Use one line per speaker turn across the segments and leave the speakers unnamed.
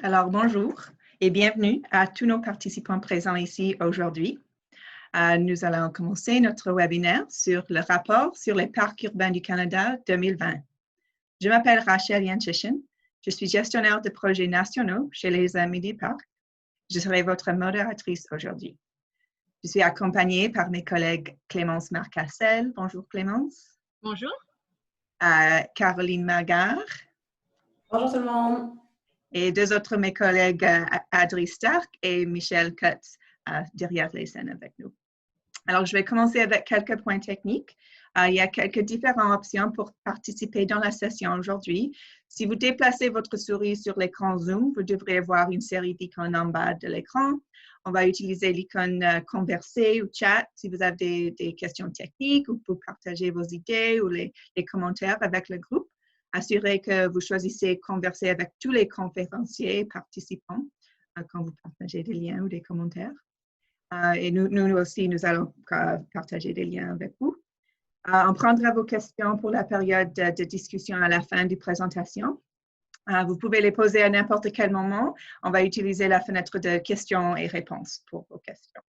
Alors, bonjour et bienvenue à tous nos participants présents ici aujourd'hui. Nous allons commencer notre webinaire sur le rapport sur les parcs urbains du Canada 2020. Je m'appelle Rachel Yanchishin. Je suis gestionnaire de projets nationaux chez les Amis des Parcs. Je serai votre modératrice aujourd'hui. Je suis accompagnée par mes collègues Clémence Marcassel. Bonjour Clémence.
Bonjour.
Caroline Magard.
Bonjour tout le monde.
Et deux autres mes collègues, Adri Stark et Michel Cutts, derrière les scènes avec nous. Alors, je vais commencer avec quelques points techniques. Il y a quelques différentes options pour participer dans la session aujourd'hui. Si vous déplacez votre souris sur l'écran Zoom, vous devrez voir une série d'icônes en bas de l'écran. On va utiliser l'icône converser ou chat si vous avez des questions techniques ou pour partager vos idées ou les commentaires avec le groupe. Assurez que vous choisissez converser avec tous les conférenciers participants quand vous partagez des liens ou des commentaires. Et nous aussi, nous allons partager des liens avec vous. On prendra vos questions pour la période de discussion à la fin de la présentation. Vous pouvez les poser à n'importe quel moment. On va utiliser la fenêtre de questions et réponses pour vos questions.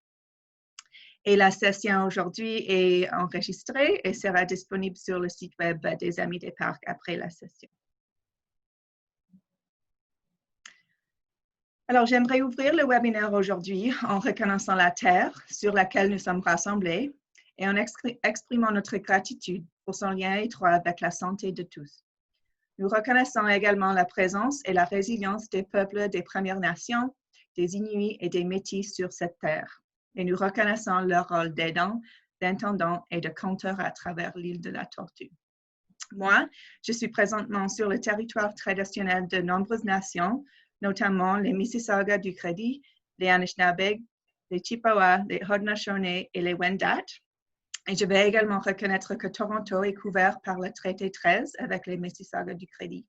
Et la session aujourd'hui est enregistrée et sera disponible sur le site web des Amis des Parcs après la session. Alors, j'aimerais ouvrir le webinaire aujourd'hui en reconnaissant la Terre sur laquelle nous sommes rassemblés et en exprimant notre gratitude pour son lien étroit avec la santé de tous. Nous reconnaissons également la présence et la résilience des peuples des Premières Nations, des Inuits et des Métis sur cette terre. Et nous reconnaissons leur rôle d'aidant, d'intendant et de compteur à travers l'île de la Tortue. Moi, je suis présentement sur le territoire traditionnel de nombreuses nations, notamment les Mississauga du Crédit, les Anishinaabe, les Chippewa, les Haudenosaunee et les Wendat. Et je vais également reconnaître que Toronto est couvert par le traité 13 avec les Mississauga du Crédit.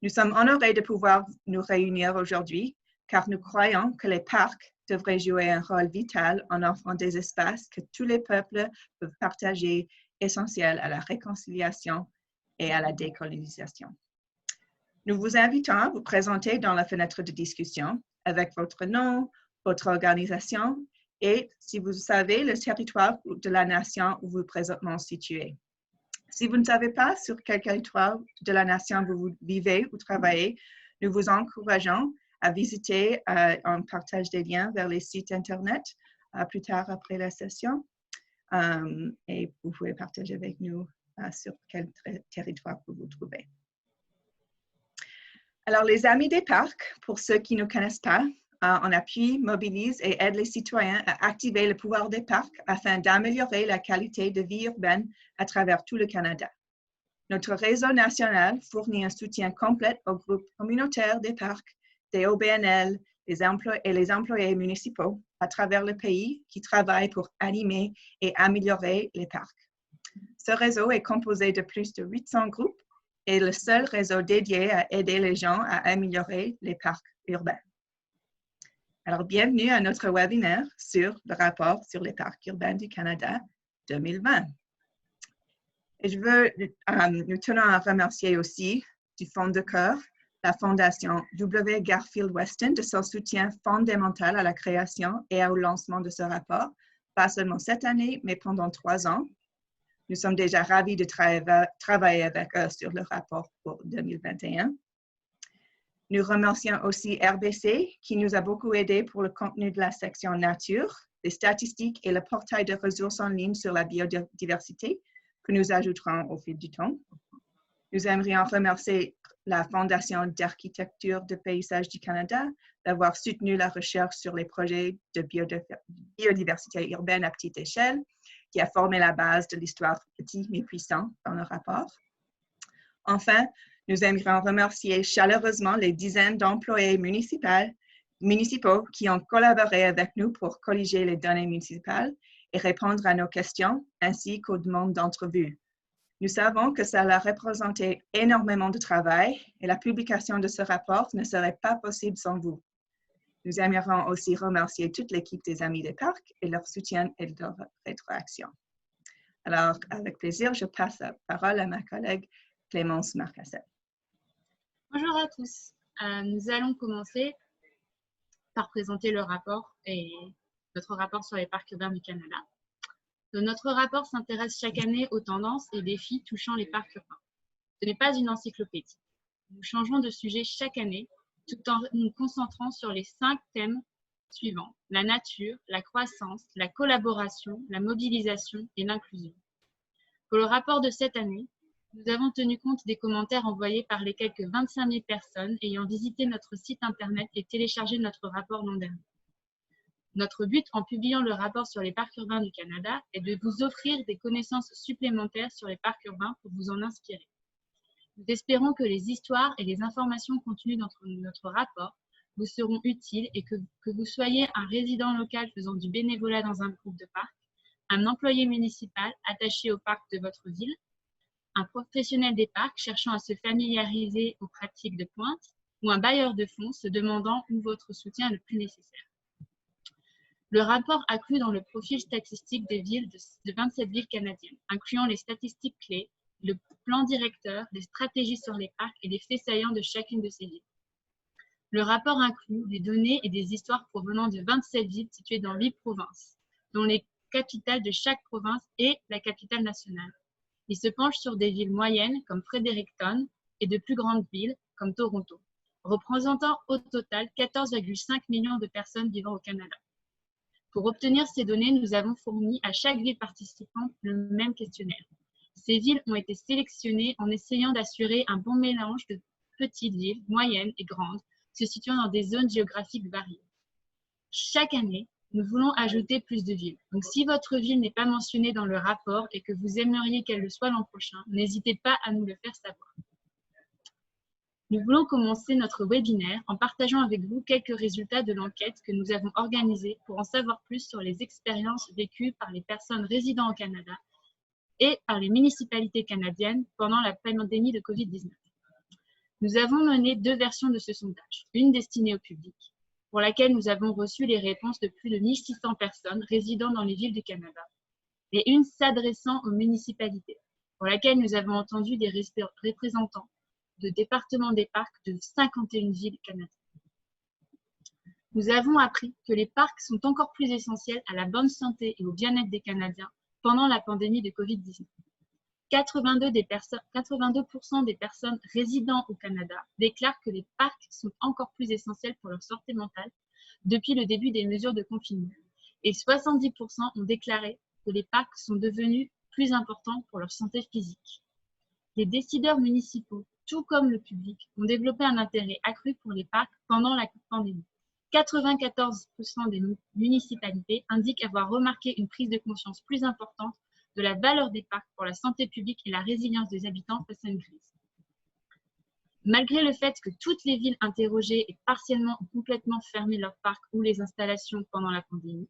Nous sommes honorés de pouvoir nous réunir aujourd'hui car nous croyons que les parcs devraient jouer un rôle vital en offrant des espaces que tous les peuples peuvent partager, essentiels à la réconciliation et à la décolonisation. Nous vous invitons à vous présenter dans la fenêtre de discussion avec votre nom, votre organisation et, si vous savez, le territoire de la nation où vous êtes présentement situé. Si vous ne savez pas sur quel territoire de la nation vous vivez ou travaillez, nous vous encourageons à visiter, on partage des liens vers les sites Internet plus tard après la session. Et vous pouvez partager avec nous sur quel territoire vous vous trouvez. Alors, les Amis des Parcs, pour ceux qui ne connaissent pas, on appuie, mobilise et aide les citoyens à activer le pouvoir des parcs afin d'améliorer la qualité de vie urbaine à travers tout le Canada. Notre réseau national fournit un soutien complet aux groupes communautaires des parcs, des OBNL et les employés municipaux à travers le pays qui travaillent pour animer et améliorer les parcs. Ce réseau est composé de plus de 800 groupes et le seul réseau dédié à aider les gens à améliorer les parcs urbains. Alors, bienvenue à notre webinaire sur le rapport sur les parcs urbains du Canada 2020. Et nous tenons à remercier aussi du fond de cœur la Fondation W. Garfield Weston de son soutien fondamental à la création et au lancement de ce rapport, pas seulement cette année, mais pendant 3 ans. Nous sommes déjà ravis de travailler avec eux sur le rapport pour 2021. Nous remercions aussi RBC qui nous a beaucoup aidé pour le contenu de la section nature, les statistiques et le portail de ressources en ligne sur la biodiversité que nous ajouterons au fil du temps. Nous aimerions remercier la Fondation d'architecture de paysage du Canada d'avoir soutenu la recherche sur les projets de biodiversité urbaine à petite échelle, qui a formé la base de l'histoire petit mais puissant dans le rapport. Enfin, nous aimerions remercier chaleureusement les dizaines d'employés municipaux qui ont collaboré avec nous pour colliger les données municipales et répondre à nos questions, ainsi qu'aux demandes d'entrevue. Nous savons que cela a représenté énormément de travail et la publication de ce rapport ne serait pas possible sans vous. Nous aimerions aussi remercier toute l'équipe des Amis des Parcs et leur soutien et leur rétroaction. Alors, avec plaisir, je passe la parole à ma collègue Clémence Marcassel.
Bonjour à tous. Nous allons commencer par présenter le rapport et notre rapport sur les parcs urbains du Canada. Notre rapport s'intéresse chaque année aux tendances et défis touchant les parcs urbains. Ce n'est pas une encyclopédie. Nous changeons de sujet chaque année tout en nous concentrant sur les 5 thèmes suivants: la nature, la croissance, la collaboration, la mobilisation et l'inclusion. Pour le rapport de cette année, nous avons tenu compte des commentaires envoyés par les quelques 25 000 personnes ayant visité notre site internet et téléchargé notre rapport l'an dernier. Notre but en publiant le rapport sur les parcs urbains du Canada est de vous offrir des connaissances supplémentaires sur les parcs urbains pour vous en inspirer. Nous espérons que les histoires et les informations contenues dans notre rapport vous seront utiles et que vous soyez un résident local faisant du bénévolat dans un groupe de parc, un employé municipal attaché au parc de votre ville, un professionnel des parcs cherchant à se familiariser aux pratiques de pointe ou un bailleur de fonds se demandant où votre soutien est le plus nécessaire. Le rapport inclut dans le profil statistique des villes de 27 villes canadiennes, incluant les statistiques clés, le plan directeur, les stratégies sur les parcs et les faits saillants de chacune de ces villes. Le rapport inclut des données et des histoires provenant de 27 villes situées dans 8 provinces, dont les capitales de chaque province et la capitale nationale. Il se penche sur des villes moyennes comme Fredericton et de plus grandes villes comme Toronto, représentant au total 14,5 millions de personnes vivant au Canada. Pour obtenir ces données, nous avons fourni à chaque ville participante le même questionnaire. Ces villes ont été sélectionnées en essayant d'assurer un bon mélange de petites villes, moyennes et grandes, se situant dans des zones géographiques variées. Chaque année, nous voulons ajouter plus de villes. Donc, si votre ville n'est pas mentionnée dans le rapport et que vous aimeriez qu'elle le soit l'an prochain, n'hésitez pas à nous le faire savoir. Nous voulons commencer notre webinaire en partageant avec vous quelques résultats de l'enquête que nous avons organisée pour en savoir plus sur les expériences vécues par les personnes résidant au Canada et par les municipalités canadiennes pendant la pandémie de Covid-19. Nous avons mené 2 versions de ce sondage, une destinée au public, pour laquelle nous avons reçu les réponses de plus de 1600 personnes résidant dans les villes du Canada, et une s'adressant aux municipalités, pour laquelle nous avons entendu des représentants de départements des parcs de 51 villes canadiennes. Nous avons appris que les parcs sont encore plus essentiels à la bonne santé et au bien-être des Canadiens pendant la pandémie de Covid-19. 82% des personnes résidant au Canada déclarent que les parcs sont encore plus essentiels pour leur santé mentale depuis le début des mesures de confinement. Et 70% ont déclaré que les parcs sont devenus plus importants pour leur santé physique. Les décideurs municipaux, tout comme le public, ont développé un intérêt accru pour les parcs pendant la pandémie. 94% des municipalités indiquent avoir remarqué une prise de conscience plus importante de la valeur des parcs pour la santé publique et la résilience des habitants face à une crise. Malgré le fait que toutes les villes interrogées aient partiellement ou complètement fermé leurs parcs ou les installations pendant la pandémie,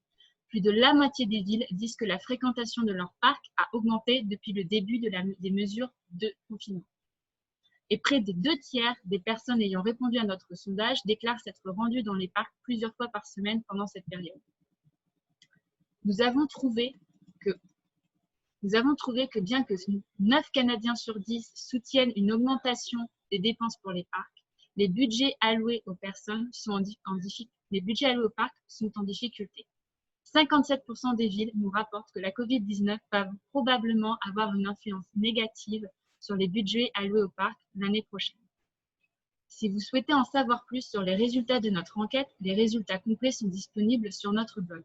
plus de la moitié des villes disent que la fréquentation de leurs parcs a augmenté depuis le début des mesures de confinement. Et près des 2/3 des personnes ayant répondu à notre sondage déclarent s'être rendues dans les parcs plusieurs fois par semaine pendant cette période. Nous avons trouvé que bien que 9 Canadiens sur 10 soutiennent une augmentation des dépenses pour les parcs, les budgets alloués aux personnes sont en difficulté. 57% des villes nous rapportent que la COVID-19 va probablement avoir une influence négative sur les budgets alloués aux parcs l'année prochaine. Si vous souhaitez en savoir plus sur les résultats de notre enquête, les résultats complets sont disponibles sur notre blog.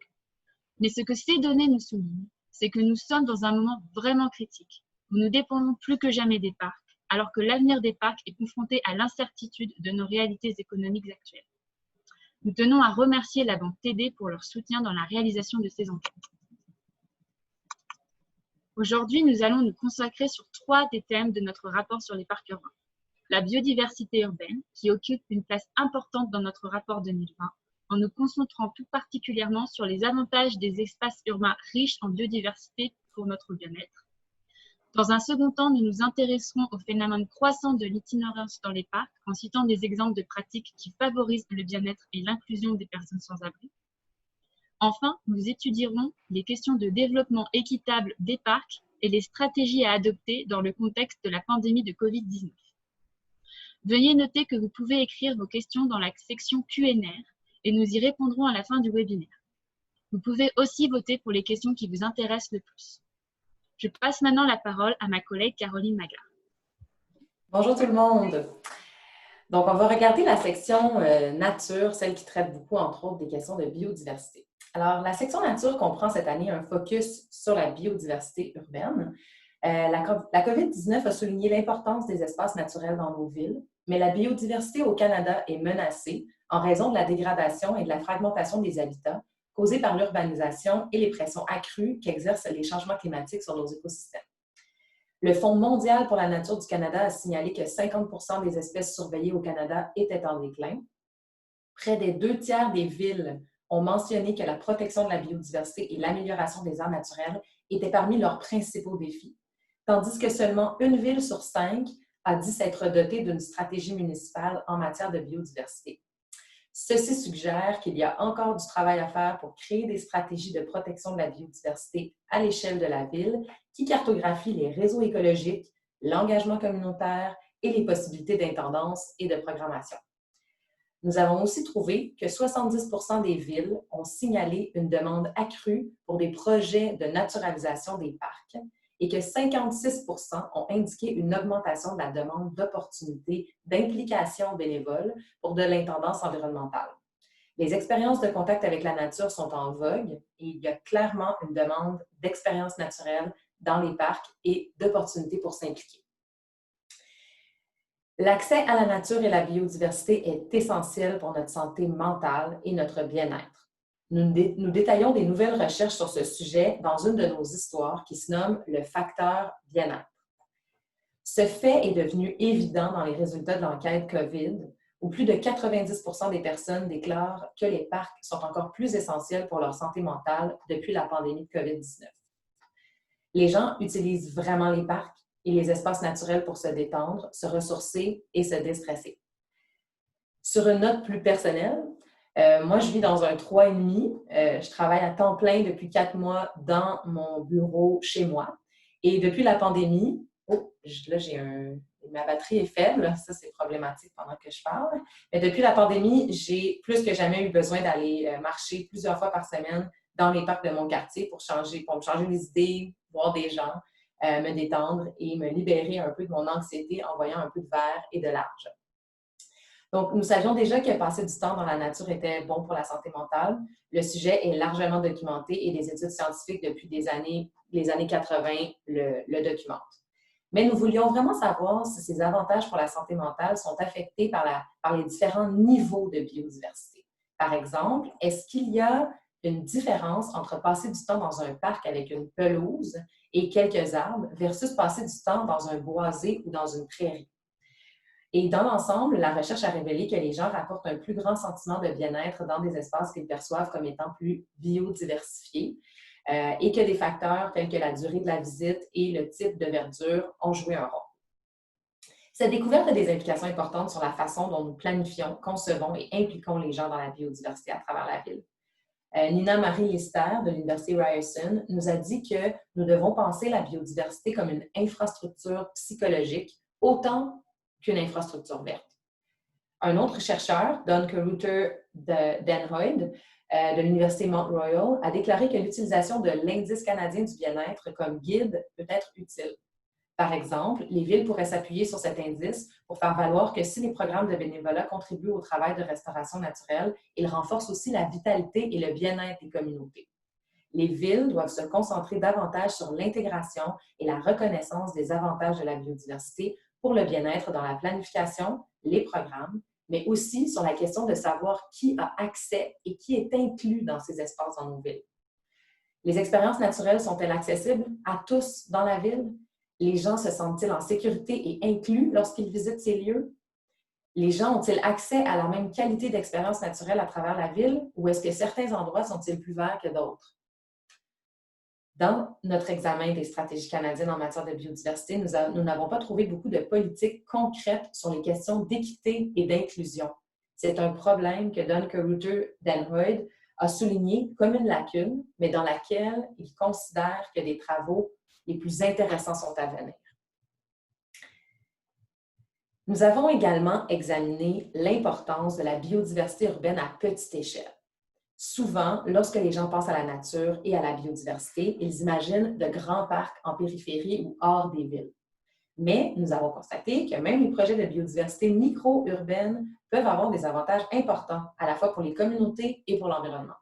Mais ce que ces données nous soulignent, c'est que nous sommes dans un moment vraiment critique, où nous dépendons plus que jamais des parcs, alors que l'avenir des parcs est confronté à l'incertitude de nos réalités économiques actuelles. Nous tenons à remercier la Banque TD pour leur soutien dans la réalisation de ces enquêtes. Aujourd'hui, nous allons nous consacrer sur 3 des thèmes de notre rapport sur les parcs urbains. La biodiversité urbaine, qui occupe une place importante dans notre rapport 2020, en nous concentrant tout particulièrement sur les avantages des espaces urbains riches en biodiversité pour notre bien-être. Dans un second temps, nous nous intéresserons au phénomène croissant de l'itinérance dans les parcs en citant des exemples de pratiques qui favorisent le bien-être et l'inclusion des personnes sans abri. Enfin, nous étudierons les questions de développement équitable des parcs et les stratégies à adopter dans le contexte de la pandémie de Covid-19. Veuillez noter que vous pouvez écrire vos questions dans la section Q&R et nous y répondrons à la fin du webinaire. Vous pouvez aussi voter pour les questions qui vous intéressent le plus. Je passe maintenant la parole à ma collègue Caroline Magard.
Bonjour tout le monde. Donc, on va regarder la section nature, celle qui traite beaucoup, entre autres, des questions de biodiversité. Alors, la section nature comprend cette année un focus sur la biodiversité urbaine. La COVID-19 a souligné l'importance des espaces naturels dans nos villes, mais la biodiversité au Canada est menacée en raison de la dégradation et de la fragmentation des habitats causée par l'urbanisation et les pressions accrues qu'exercent les changements climatiques sur nos écosystèmes. Le Fonds mondial pour la nature du Canada a signalé que 50% des espèces surveillées au Canada étaient en déclin. Près des 2/3 des villes ont mentionné que la protection de la biodiversité et l'amélioration des aires naturelles étaient parmi leurs principaux défis, tandis que seulement une ville sur 5 a dit s'être dotée d'une stratégie municipale en matière de biodiversité. Ceci suggère qu'il y a encore du travail à faire pour créer des stratégies de protection de la biodiversité à l'échelle de la ville qui cartographient les réseaux écologiques, l'engagement communautaire et les possibilités d'intendance et de programmation. Nous avons aussi trouvé que 70% des villes ont signalé une demande accrue pour des projets de naturalisation des parcs et que 56% ont indiqué une augmentation de la demande d'opportunités d'implication bénévole pour de l'intendance environnementale. Les expériences de contact avec la nature sont en vogue et il y a clairement une demande d'expériences naturelles dans les parcs et d'opportunités pour s'impliquer. L'accès à la nature et la biodiversité est essentiel pour notre santé mentale et notre bien-être. Nous détaillons des nouvelles recherches sur ce sujet dans une de nos histoires qui se nomme « Le facteur bien-être ». Ce fait est devenu évident dans les résultats de l'enquête COVID, où plus de 90% des personnes déclarent que les parcs sont encore plus essentiels pour leur santé mentale depuis la pandémie de COVID-19. Les gens utilisent vraiment les parcs et les espaces naturels pour se détendre, se ressourcer et se déstresser. Sur une note plus personnelle, moi, je vis dans un 3,5. Je travaille à temps plein depuis 4 mois dans mon bureau chez moi. Et depuis la pandémie, ma batterie est faible, ça c'est problématique pendant que je parle. Mais depuis la pandémie, j'ai plus que jamais eu besoin d'aller marcher plusieurs fois par semaine dans les parcs de mon quartier pour me changer les idées, voir des gens, me détendre et me libérer un peu de mon anxiété en voyant un peu de vert et de large. Donc, nous savions déjà que passer du temps dans la nature était bon pour la santé mentale. Le sujet est largement documenté et des études scientifiques depuis les années 80 le documentent. Mais nous voulions vraiment savoir si ces avantages pour la santé mentale sont affectés par les différents niveaux de biodiversité. Par exemple, est-ce qu'il y a une différence entre passer du temps dans un parc avec une pelouse et quelques arbres versus passer du temps dans un boisé ou dans une prairie? Et dans l'ensemble, la recherche a révélé que les gens rapportent un plus grand sentiment de bien-être dans des espaces qu'ils perçoivent comme étant plus biodiversifiés et que des facteurs tels que la durée de la visite et le type de verdure ont joué un rôle. Cette découverte a des implications importantes sur la façon dont nous planifions, concevons et impliquons les gens dans la biodiversité à travers la ville. Nina Marie Lister de l'Université Ryerson nous a dit que nous devons penser la biodiversité comme une infrastructure psychologique autant qu'une infrastructure verte. Un autre chercheur, Don Caruter Denhoyd, de l'Université Mount Royal, a déclaré que l'utilisation de l'Indice canadien du bien-être comme guide peut être utile. Par exemple, les villes pourraient s'appuyer sur cet indice pour faire valoir que si les programmes de bénévolat contribuent au travail de restauration naturelle, ils renforcent aussi la vitalité et le bien-être des communautés. Les villes doivent se concentrer davantage sur l'intégration et la reconnaissance des avantages de la biodiversité pour le bien-être dans la planification, les programmes, mais aussi sur la question de savoir qui a accès et qui est inclus dans ces espaces dans nos villes. Les expériences naturelles sont-elles accessibles à tous dans la ville? Les gens se sentent-ils en sécurité et inclus lorsqu'ils visitent ces lieux? Les gens ont-ils accès à la même qualité d'expérience naturelle à travers la ville ou est-ce que certains endroits sont-ils plus verts que d'autres? Dans notre examen des stratégies canadiennes en matière de biodiversité, nous n'avons pas trouvé beaucoup de politiques concrètes sur les questions d'équité et d'inclusion. C'est un problème que Don Caruter Denhoyd a souligné comme une lacune, mais dans laquelle il considère que des travaux les plus intéressants sont à venir. Nous avons également examiné l'importance de la biodiversité urbaine à petite échelle. Souvent, lorsque les gens pensent à la nature et à la biodiversité, ils imaginent de grands parcs en périphérie ou hors des villes. Mais nous avons constaté que même les projets de biodiversité micro-urbaine peuvent avoir des avantages importants, à la fois pour les communautés et pour l'environnement.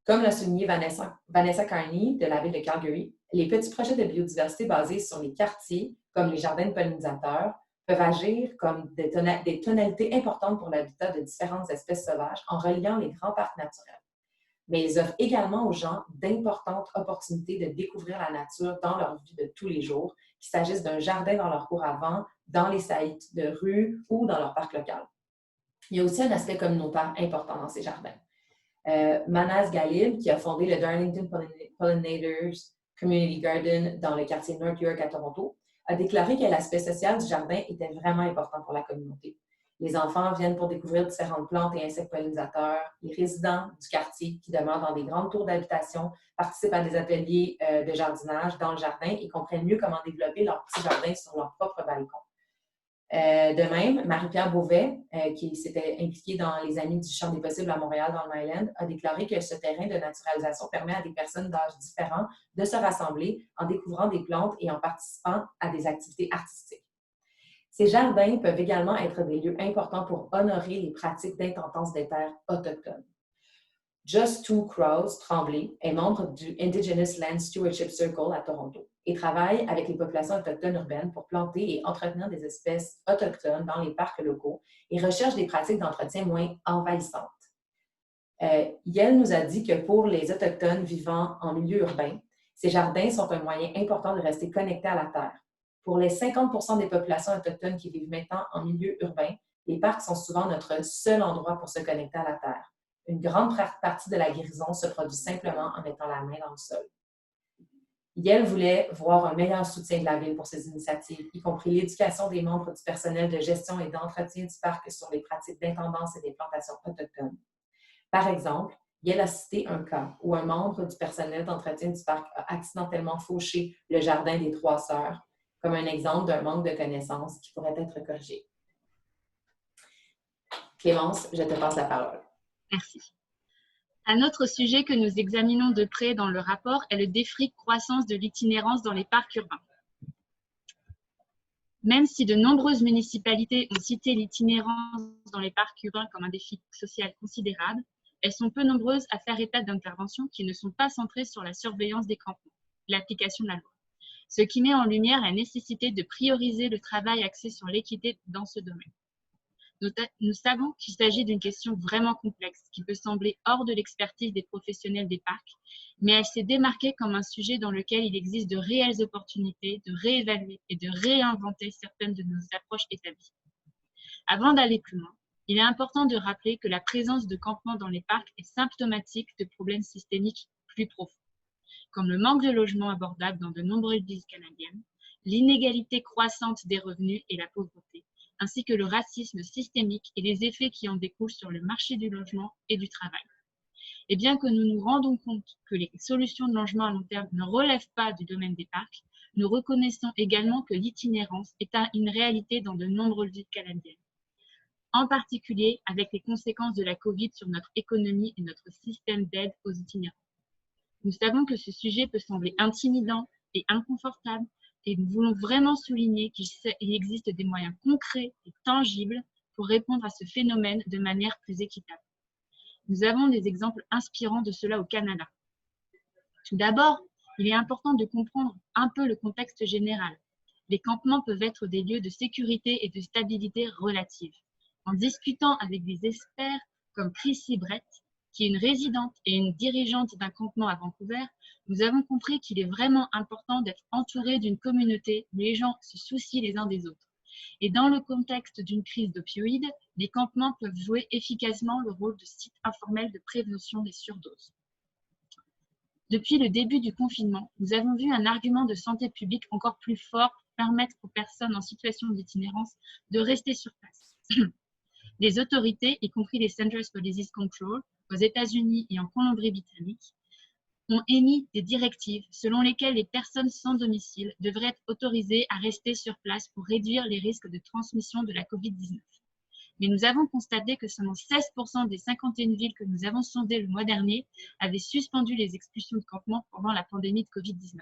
Comme l'a souligné Vanessa Carney de la ville de Calgary, les petits projets de biodiversité basés sur les quartiers, comme les jardins de pollinisateurs, peuvent agir comme des tonalités importantes pour l'habitat de différentes espèces sauvages en reliant les grands parcs naturels. Mais ils offrent également aux gens d'importantes opportunités de découvrir la nature dans leur vie de tous les jours, qu'il s'agisse d'un jardin dans leur cour à vent, dans les saillies de rue ou dans leur parc local. Il y a aussi un aspect communautaire important dans ces jardins. Manas Galib, qui a fondé le Darlington Pollinators Community Garden dans le quartier North York à Toronto, a déclaré que l'aspect social du jardin était vraiment important pour la communauté. Les enfants viennent pour découvrir différentes plantes et insectes pollinisateurs. Les résidents du quartier qui demeurent dans des grandes tours d'habitation participent à des ateliers de jardinage dans le jardin et comprennent mieux comment développer leur petit jardin sur leur propre balcon. De même, Marie-Pierre Beauvais, qui s'était impliquée dans les Amis du Champ des possibles à Montréal, dans le Myland, a déclaré que ce terrain de naturalisation permet à des personnes d'âge différents de se rassembler en découvrant des plantes et en participant à des activités artistiques. Ces jardins peuvent également être des lieux importants pour honorer les pratiques d'intendance des terres autochtones. Just Two Crows Tremblay est membre du Indigenous Land Stewardship Circle à Toronto et travaille avec les populations autochtones urbaines pour planter et entretenir des espèces autochtones dans les parcs locaux et recherche des pratiques d'entretien moins envahissantes. Yael nous a dit que pour les Autochtones vivant en milieu urbain, ces jardins sont un moyen important de rester connectés à la terre. Pour les 50% des populations autochtones qui vivent maintenant en milieu urbain, les parcs sont souvent notre seul endroit pour se connecter à la terre. Une grande partie de la guérison se produit simplement en mettant la main dans le sol. Yael voulait voir un meilleur soutien de la Ville pour ces initiatives, y compris l'éducation des membres du personnel de gestion et d'entretien du parc sur les pratiques d'intendance et des plantations autochtones. Par exemple, Yael a cité un cas où un membre du personnel d'entretien du parc a accidentellement fauché le jardin des Trois Sœurs, comme un exemple d'un manque de connaissances qui pourrait être corrigé. Clémence, je te passe la parole.
Merci. Un autre sujet que nous examinons de près dans le rapport est le défi croissance de l'itinérance dans les parcs urbains. Même si de nombreuses municipalités ont cité l'itinérance dans les parcs urbains comme un défi social considérable, elles sont peu nombreuses à faire état d'interventions qui ne sont pas centrées sur la surveillance des campements, l'application de la loi, ce qui met en lumière la nécessité de prioriser le travail axé sur l'équité dans ce domaine. Nous savons qu'il s'agit d'une question vraiment complexe qui peut sembler hors de l'expertise des professionnels des parcs, mais elle s'est démarquée comme un sujet dans lequel il existe de réelles opportunités de réévaluer et de réinventer certaines de nos approches établies. Avant d'aller plus loin, il est important de rappeler que la présence de campements dans les parcs est symptomatique de problèmes systémiques plus profonds, comme le manque de logements abordables dans de nombreuses villes canadiennes, l'inégalité croissante des revenus et la pauvreté, ainsi que le racisme systémique et les effets qui en découlent sur le marché du logement et du travail. Et bien que nous nous rendons compte que les solutions de logement à long terme ne relèvent pas du domaine des parcs, nous reconnaissons également que l'itinérance est une réalité dans de nombreuses villes canadiennes, en particulier avec les conséquences de la COVID sur notre économie et notre système d'aide aux itinérants. Nous savons que ce sujet peut sembler intimidant et inconfortable, et nous voulons vraiment souligner qu'il existe des moyens concrets et tangibles pour répondre à ce phénomène de manière plus équitable. Nous avons des exemples inspirants de cela au Canada. Tout d'abord, il est important de comprendre un peu le contexte général. Les campements peuvent être des lieux de sécurité et de stabilité relative. En discutant avec des experts comme Chrissy Brett, qui est une résidente et une dirigeante d'un campement à Vancouver, nous avons compris qu'il est vraiment important d'être entouré d'une communauté où les gens se soucient les uns des autres. Et dans le contexte d'une crise d'opioïdes, les campements peuvent jouer efficacement le rôle de site informel de prévention des surdoses. Depuis le début du confinement, nous avons vu un argument de santé publique encore plus fort pour permettre aux personnes en situation d'itinérance de rester sur place. Les autorités, y compris les Centers for Disease Control, aux États-Unis et en Colombie-Britannique, ont émis des directives selon lesquelles les personnes sans domicile devraient être autorisées à rester sur place pour réduire les risques de transmission de la COVID-19. Mais nous avons constaté que seulement 16% des 51 villes que nous avons sondées le mois dernier avaient suspendu les expulsions de campement pendant la pandémie de COVID-19.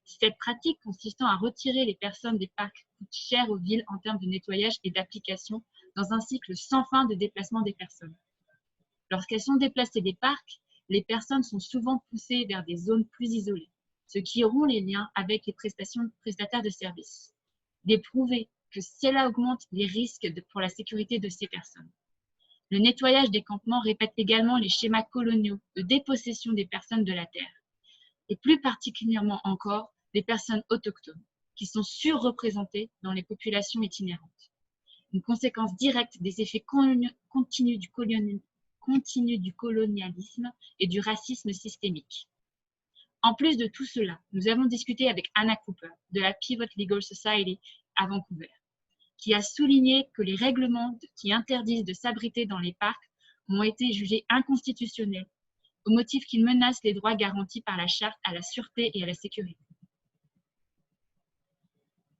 Cette pratique consistant à retirer les personnes des parcs coûte cher aux villes en termes de nettoyage et d'application dans un cycle sans fin de déplacement des personnes. Lorsqu'elles sont déplacées des parcs, les personnes sont souvent poussées vers des zones plus isolées, ce qui rompt les liens avec les prestataires de services. D'éprouver que cela augmente les risques pour la sécurité de ces personnes. Le nettoyage des campements répète également les schémas coloniaux de dépossession des personnes de la terre, et plus particulièrement encore des personnes autochtones, qui sont surreprésentées dans les populations itinérantes. Une conséquence directe des effets continus du colonialisme et du racisme systémique. En plus de tout cela, nous avons discuté avec Anna Cooper de la Pivot Legal Society à Vancouver, qui a souligné que les règlements qui interdisent de s'abriter dans les parcs ont été jugés inconstitutionnels au motif qu'ils menacent les droits garantis par la Charte à la sûreté et à la sécurité.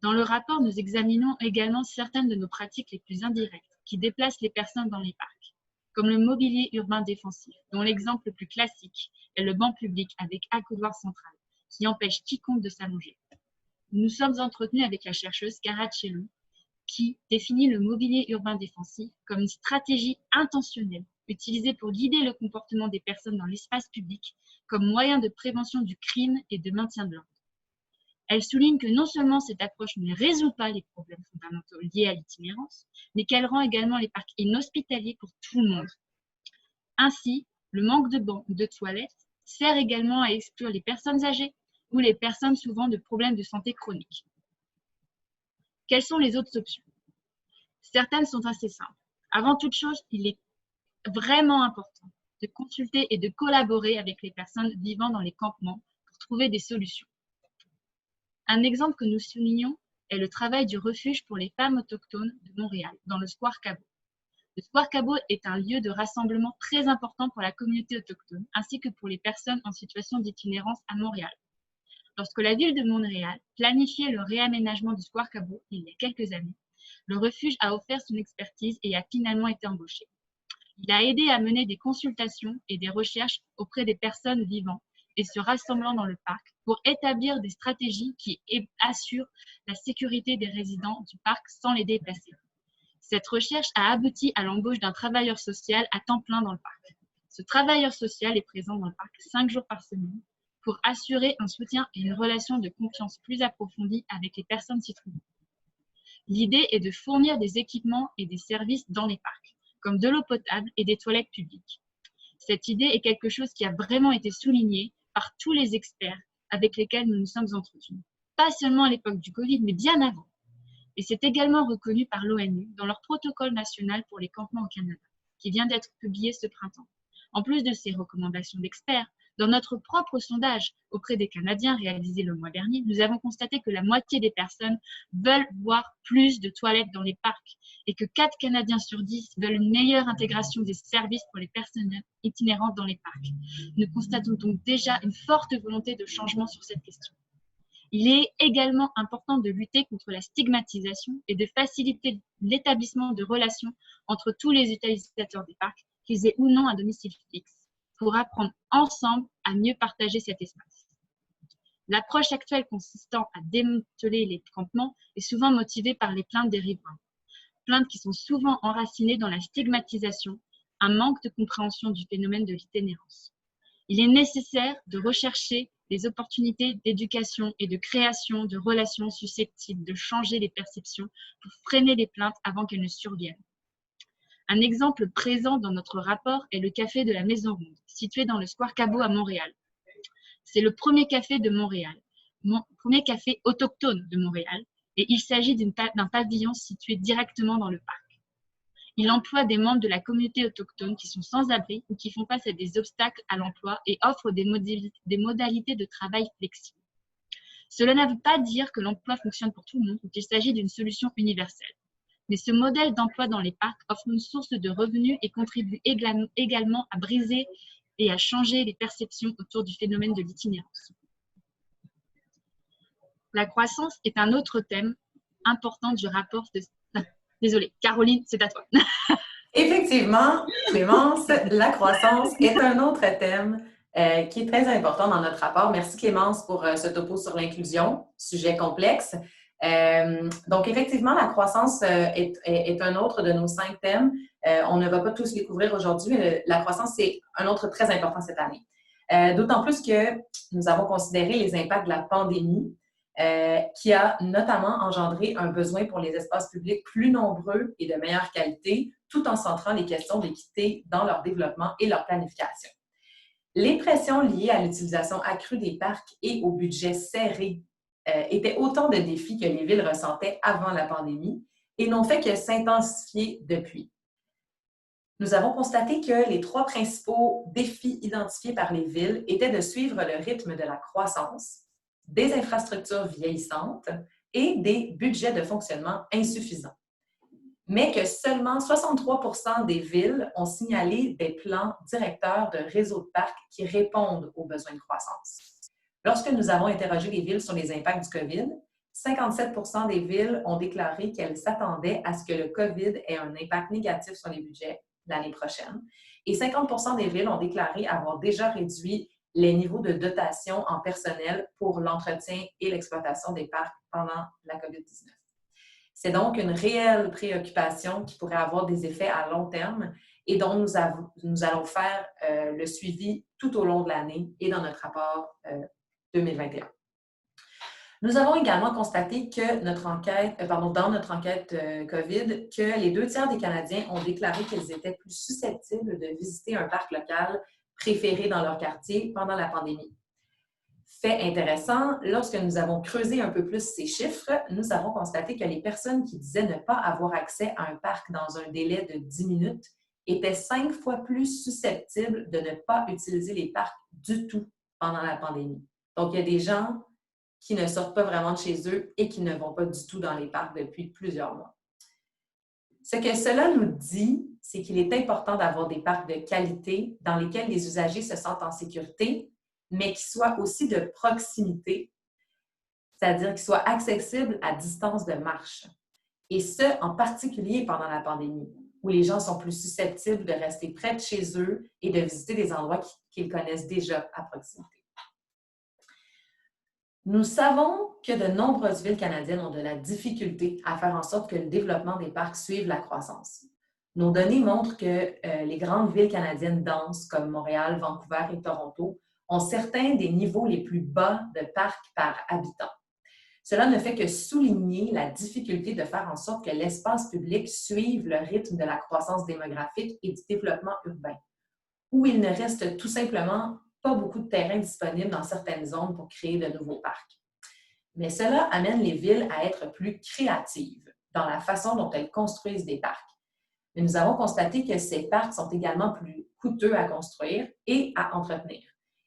Dans le rapport, nous examinons également certaines de nos pratiques les plus indirectes qui déplacent les personnes dans les parcs, comme le mobilier urbain défensif, dont l'exemple le plus classique est le banc public avec accoudoir central, qui empêche quiconque de s'allonger. Nous nous sommes entretenus avec la chercheuse Cara Chelou, qui définit le mobilier urbain défensif comme une stratégie intentionnelle utilisée pour guider le comportement des personnes dans l'espace public comme moyen de prévention du crime et de maintien de l'ordre. Elle souligne que non seulement cette approche ne résout pas les problèmes fondamentaux liés à l'itinérance, mais qu'elle rend également les parcs inhospitaliers pour tout le monde. Ainsi, le manque de bancs ou de toilettes sert également à exclure les personnes âgées ou les personnes souffrant de problèmes de santé chroniques. Quelles sont les autres options? Certaines sont assez simples. Avant toute chose, il est vraiment important de consulter et de collaborer avec les personnes vivant dans les campements pour trouver des solutions. Un exemple que nous soulignons est le travail du refuge pour les femmes autochtones de Montréal, dans le Square Cabot. Le Square Cabot est un lieu de rassemblement très important pour la communauté autochtone, ainsi que pour les personnes en situation d'itinérance à Montréal. Lorsque la ville de Montréal planifiait le réaménagement du Square Cabot il y a quelques années, le refuge a offert son expertise et a finalement été embauché. Il a aidé à mener des consultations et des recherches auprès des personnes vivant et se rassemblant dans le parc pour établir des stratégies qui assurent la sécurité des résidents du parc sans les déplacer. Cette recherche a abouti à l'embauche d'un travailleur social à temps plein dans le parc. Ce travailleur social est présent dans le parc 5 jours par semaine pour assurer un soutien et une relation de confiance plus approfondie avec les personnes s'y trouvant. L'idée est de fournir des équipements et des services dans les parcs, comme de l'eau potable et des toilettes publiques. Cette idée est quelque chose qui a vraiment été souligné par tous les experts avec lesquels nous nous sommes entretenus. Pas seulement à l'époque du Covid, mais bien avant. Et c'est également reconnu par l'ONU dans leur protocole national pour les campements au Canada, qui vient d'être publié ce printemps. En plus de ces recommandations d'experts, dans notre propre sondage auprès des Canadiens réalisé le mois dernier, nous avons constaté que la moitié des personnes veulent voir plus de toilettes dans les parcs et que 4 Canadiens sur 10 veulent une meilleure intégration des services pour les personnes itinérantes dans les parcs. Nous constatons donc déjà une forte volonté de changement sur cette question. Il est également important de lutter contre la stigmatisation et de faciliter l'établissement de relations entre tous les utilisateurs des parcs, qu'ils aient ou non un domicile fixe, pour apprendre ensemble à mieux partager cet espace. L'approche actuelle consistant à démanteler les campements est souvent motivée par les plaintes des riverains. Plaintes qui sont souvent enracinées dans la stigmatisation, un manque de compréhension du phénomène de l'itinérance. Il est nécessaire de rechercher les opportunités d'éducation et de création de relations susceptibles de changer les perceptions pour freiner les plaintes avant qu'elles ne surviennent. Un exemple présent dans notre rapport est le café de la Maison Ronde, situé dans le Square Cabot à Montréal. C'est le premier café de Montréal, premier café autochtone de Montréal, et il s'agit d'un pavillon situé directement dans le parc. Il emploie des membres de la communauté autochtone qui sont sans abri ou qui font face à des obstacles à l'emploi et offre des modalités de travail flexibles. Cela ne veut pas dire que l'emploi fonctionne pour tout le monde ou qu'il s'agit d'une solution universelle. Mais ce modèle d'emploi dans les parcs offre une source de revenus et contribue également à briser et à changer les perceptions autour du phénomène de l'itinérance. La croissance est un autre thème important du rapport de... Désolée, Caroline, c'est à toi.
Effectivement, Clémence, la croissance est un autre thème qui est très important dans notre rapport. Merci Clémence pour ce topo sur l'inclusion, sujet complexe. Donc, effectivement, la croissance est un autre de nos 5 thèmes. On ne va pas tous les couvrir aujourd'hui, mais la croissance, c'est un autre très important cette année. D'autant plus que nous avons considéré les impacts de la pandémie qui a notamment engendré un besoin pour les espaces publics plus nombreux et de meilleure qualité, tout en centrant les questions d'équité dans leur développement et leur planification. Les pressions liées à l'utilisation accrue des parcs et au budget serré étaient autant de défis que les villes ressentaient avant la pandémie et n'ont fait que s'intensifier depuis. Nous avons constaté que les 3 principaux défis identifiés par les villes étaient de suivre le rythme de la croissance, des infrastructures vieillissantes et des budgets de fonctionnement insuffisants. Mais que seulement 63% des villes ont signalé des plans directeurs de réseaux de parcs qui répondent aux besoins de croissance. Lorsque nous avons interrogé les villes sur les impacts du COVID, 57% des villes ont déclaré qu'elles s'attendaient à ce que le COVID ait un impact négatif sur les budgets l'année prochaine. Et 50% des villes ont déclaré avoir déjà réduit les niveaux de dotation en personnel pour l'entretien et l'exploitation des parcs pendant la COVID-19. C'est donc une réelle préoccupation qui pourrait avoir des effets à long terme et dont nous allons faire le suivi tout au long de l'année et dans notre rapport 2021. Nous avons également constaté que dans notre enquête COVID, que les 2 tiers des Canadiens ont déclaré qu'ils étaient plus susceptibles de visiter un parc local préféré dans leur quartier pendant la pandémie. Fait intéressant, lorsque nous avons creusé un peu plus ces chiffres, nous avons constaté que les personnes qui disaient ne pas avoir accès à un parc dans un délai de 10 minutes étaient 5 fois plus susceptibles de ne pas utiliser les parcs du tout pendant la pandémie. Donc, il y a des gens qui ne sortent pas vraiment de chez eux et qui ne vont pas du tout dans les parcs depuis plusieurs mois. Ce que cela nous dit, c'est qu'il est important d'avoir des parcs de qualité dans lesquels les usagers se sentent en sécurité, mais qui soient aussi de proximité, c'est-à-dire qu'ils soient accessibles à distance de marche. Et ce, en particulier pendant la pandémie, où les gens sont plus susceptibles de rester près de chez eux et de visiter des endroits qu'ils connaissent déjà à proximité. Nous savons que de nombreuses villes canadiennes ont de la difficulté à faire en sorte que le développement des parcs suive la croissance. Nos données montrent que les grandes villes canadiennes denses comme Montréal, Vancouver et Toronto ont certains des niveaux les plus bas de parcs par habitant. Cela ne fait que souligner la difficulté de faire en sorte que l'espace public suive le rythme de la croissance démographique et du développement urbain, où il ne reste tout simplement pas beaucoup de terrain disponible dans certaines zones pour créer de nouveaux parcs. Mais cela amène les villes à être plus créatives dans la façon dont elles construisent des parcs. Mais nous avons constaté que ces parcs sont également plus coûteux à construire et à entretenir.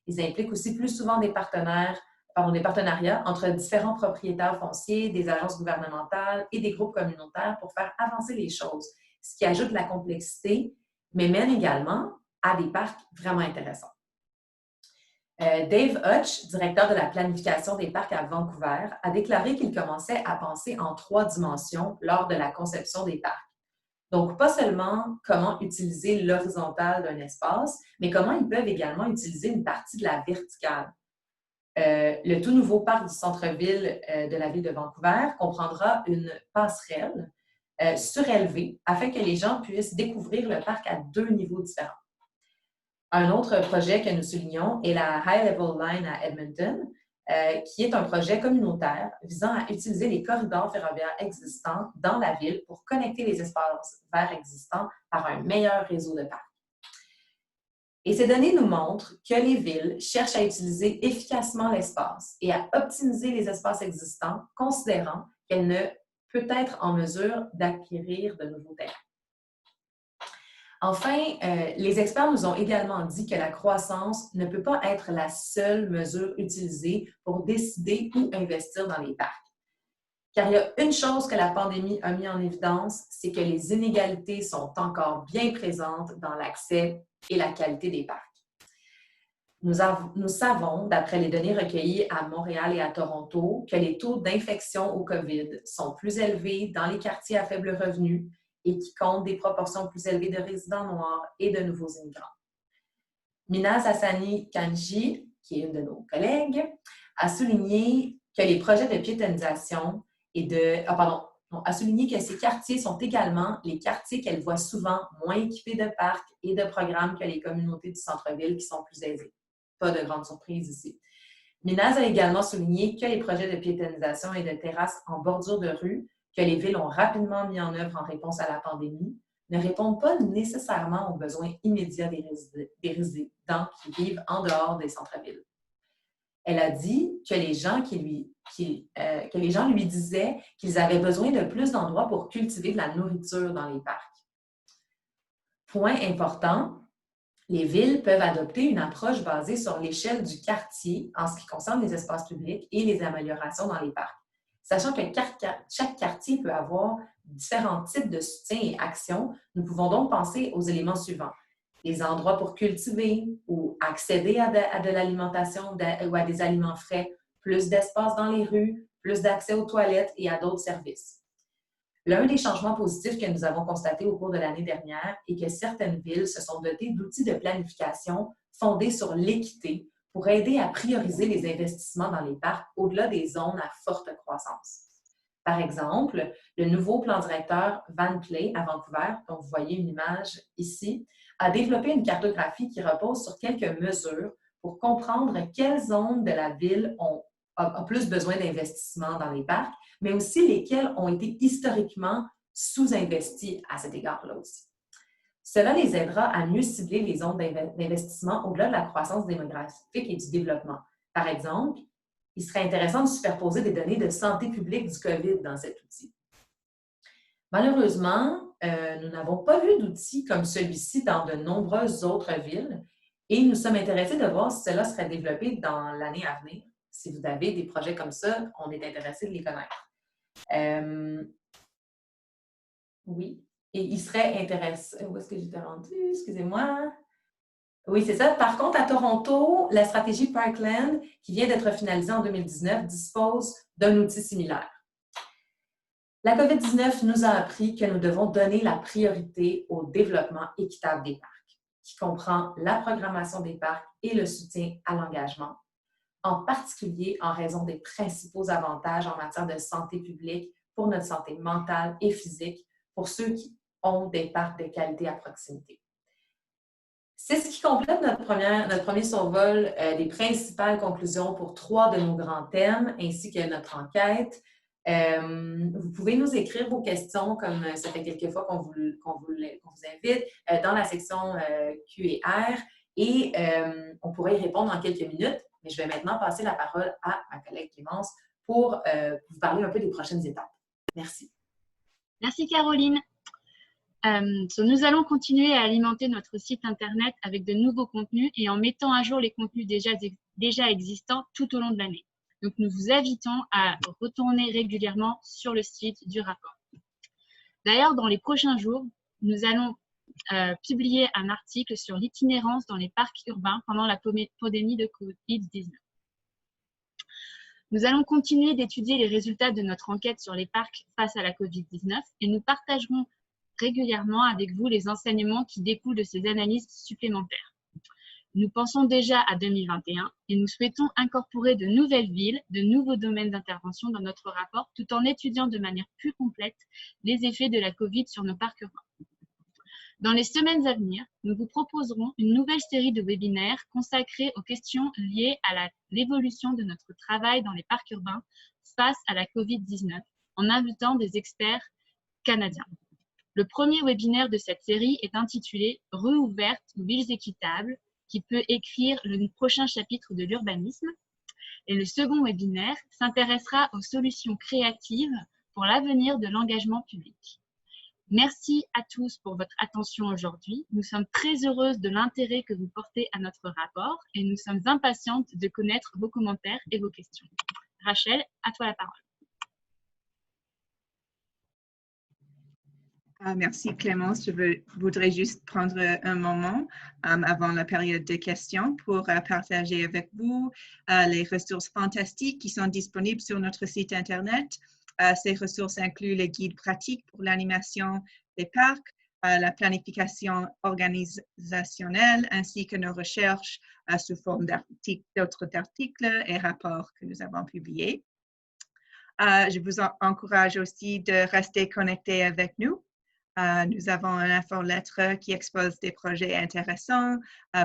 Ils impliquent aussi plus souvent des partenariats entre différents propriétaires fonciers, des agences gouvernementales et des groupes communautaires pour faire avancer les choses, ce qui ajoute de la complexité, mais mène également à des parcs vraiment intéressants. Dave Hutch, directeur de la planification des parcs à Vancouver, a déclaré qu'il commençait à penser en 3 dimensions lors de la conception des parcs. Donc, pas seulement comment utiliser l'horizontale d'un espace, mais comment ils peuvent également utiliser une partie de la verticale. Le tout nouveau parc du centre-ville de la ville de Vancouver comprendra une passerelle surélevée afin que les gens puissent découvrir le parc à 2 niveaux différents. Un autre projet que nous soulignons est la High Level Line à Edmonton, qui est un projet communautaire visant à utiliser les corridors ferroviaires existants dans la ville pour connecter les espaces verts existants par un meilleur réseau de parcs. Et ces données nous montrent que les villes cherchent à utiliser efficacement l'espace et à optimiser les espaces existants, considérant qu'elles ne peuvent être en mesure d'acquérir de nouveaux terrains. Enfin, les experts nous ont également dit que la croissance ne peut pas être la seule mesure utilisée pour décider où investir dans les parcs. Car il y a une chose que la pandémie a mis en évidence, c'est que les inégalités sont encore bien présentes dans l'accès et la qualité des parcs. Nous savons, d'après les données recueillies à Montréal et à Toronto, que les taux d'infection au COVID sont plus élevés dans les quartiers à faible revenu et qui comptent des proportions plus élevées de résidents noirs et de nouveaux immigrants. Minaz Hassani Kanji, qui est une de nos collègues, a souligné que les projets de piétonisation a souligné que ces quartiers sont également les quartiers qu'elle voit souvent moins équipés de parcs et de programmes que les communautés du centre-ville qui sont plus aisées. Pas de grande surprise ici. Minaz a également souligné que les projets de piétonisation et de terrasses en bordure de rue que les villes ont rapidement mis en œuvre en réponse à la pandémie ne répondent pas nécessairement aux besoins immédiats des résidents qui vivent en dehors des centres-villes. Elle a dit que les gens lui disaient qu'ils avaient besoin de plus d'endroits pour cultiver de la nourriture dans les parcs. Point important, les villes peuvent adopter une approche basée sur l'échelle du quartier en ce qui concerne les espaces publics et les améliorations dans les parcs. Sachant que chaque quartier peut avoir différents types de soutien et actions, nous pouvons donc penser aux éléments suivants. Des endroits pour cultiver ou accéder à de l'alimentation ou à des aliments frais, plus d'espace dans les rues, plus d'accès aux toilettes et à d'autres services. L'un des changements positifs que nous avons constatés au cours de l'année dernière est que certaines villes se sont dotées d'outils de planification fondés sur l'équité pour aider à prioriser les investissements dans les parcs au-delà des zones à forte croissance. Par exemple, le nouveau plan directeur Van Clay à Vancouver, dont vous voyez une image ici, a développé une cartographie qui repose sur quelques mesures pour comprendre quelles zones de la ville ont plus besoin d'investissement dans les parcs, mais aussi lesquelles ont été historiquement sous-investies à cet égard-là aussi. Cela les aidera à mieux cibler les zones d'investissement au-delà de la croissance démographique et du développement. Par exemple, il serait intéressant de superposer des données de santé publique du COVID dans cet outil. Malheureusement, nous n'avons pas vu d'outils comme celui-ci dans de nombreuses autres villes et nous sommes intéressés de voir si cela serait développé dans l'année à venir. Si vous avez des projets comme ça, on est intéressé de les connaître. Oui, et il serait intéressant... Où est-ce que j'étais rendue? Excusez-moi. Oui, c'est ça. Par contre, à Toronto, la stratégie Parkland, qui vient d'être finalisée en 2019, dispose d'un outil similaire. La COVID-19 nous a appris que nous devons donner la priorité au développement équitable des parcs, qui comprend la programmation des parcs et le soutien à l'engagement, en particulier en raison des principaux avantages en matière de santé publique pour notre santé mentale et physique pour ceux qui ont des parcs de qualité à proximité. C'est ce qui complète notre premier survol des principales conclusions pour 3 de nos grands thèmes, ainsi que notre enquête. Vous pouvez nous écrire vos questions, comme ça fait quelques fois qu'on vous invite, dans la section Q&R et on pourrait y répondre en quelques minutes. Mais je vais maintenant passer la parole à ma collègue Clémence pour vous parler un peu des prochaines étapes. Merci.
Merci Caroline. Nous allons continuer à alimenter notre site Internet avec de nouveaux contenus et en mettant à jour les contenus déjà existants tout au long de l'année. Donc, nous vous invitons à retourner régulièrement sur le site du rapport. D'ailleurs, dans les prochains jours, nous allons publier un article sur l'itinérance dans les parcs urbains pendant la pandémie de COVID-19. Nous allons continuer d'étudier les résultats de notre enquête sur les parcs face à la COVID-19 et nous partagerons régulièrement avec vous les enseignements qui découlent de ces analyses supplémentaires. Nous pensons déjà à 2021 et nous souhaitons incorporer de nouvelles villes, de nouveaux domaines d'intervention dans notre rapport tout en étudiant de manière plus complète les effets de la COVID sur nos parcs urbains. Dans les semaines à venir, nous vous proposerons une nouvelle série de webinaires consacrés aux questions liées à l'évolution de notre travail dans les parcs urbains face à la COVID-19 en invitant des experts canadiens. Le premier webinaire de cette série est intitulé « Rues ouvertes, villes équitables » qui peut écrire le prochain chapitre de l'urbanisme. Et le second webinaire s'intéressera aux solutions créatives pour l'avenir de l'engagement public. Merci à tous pour votre attention aujourd'hui. Nous sommes très heureuses de l'intérêt que vous portez à notre rapport et nous sommes impatientes de connaître vos commentaires et vos questions. Rachel, à toi la parole.
Merci Clémence. Voudrais juste prendre un moment avant la période de questions pour partager avec vous les ressources fantastiques qui sont disponibles sur notre site Internet. Ces ressources incluent les guides pratiques pour l'animation des parcs, la planification organisationnelle ainsi que nos recherches sous forme d'autres articles et rapports que nous avons publiés. Je vous encourage aussi de rester connectés avec nous. Nous avons un infolettre qui expose des projets intéressants,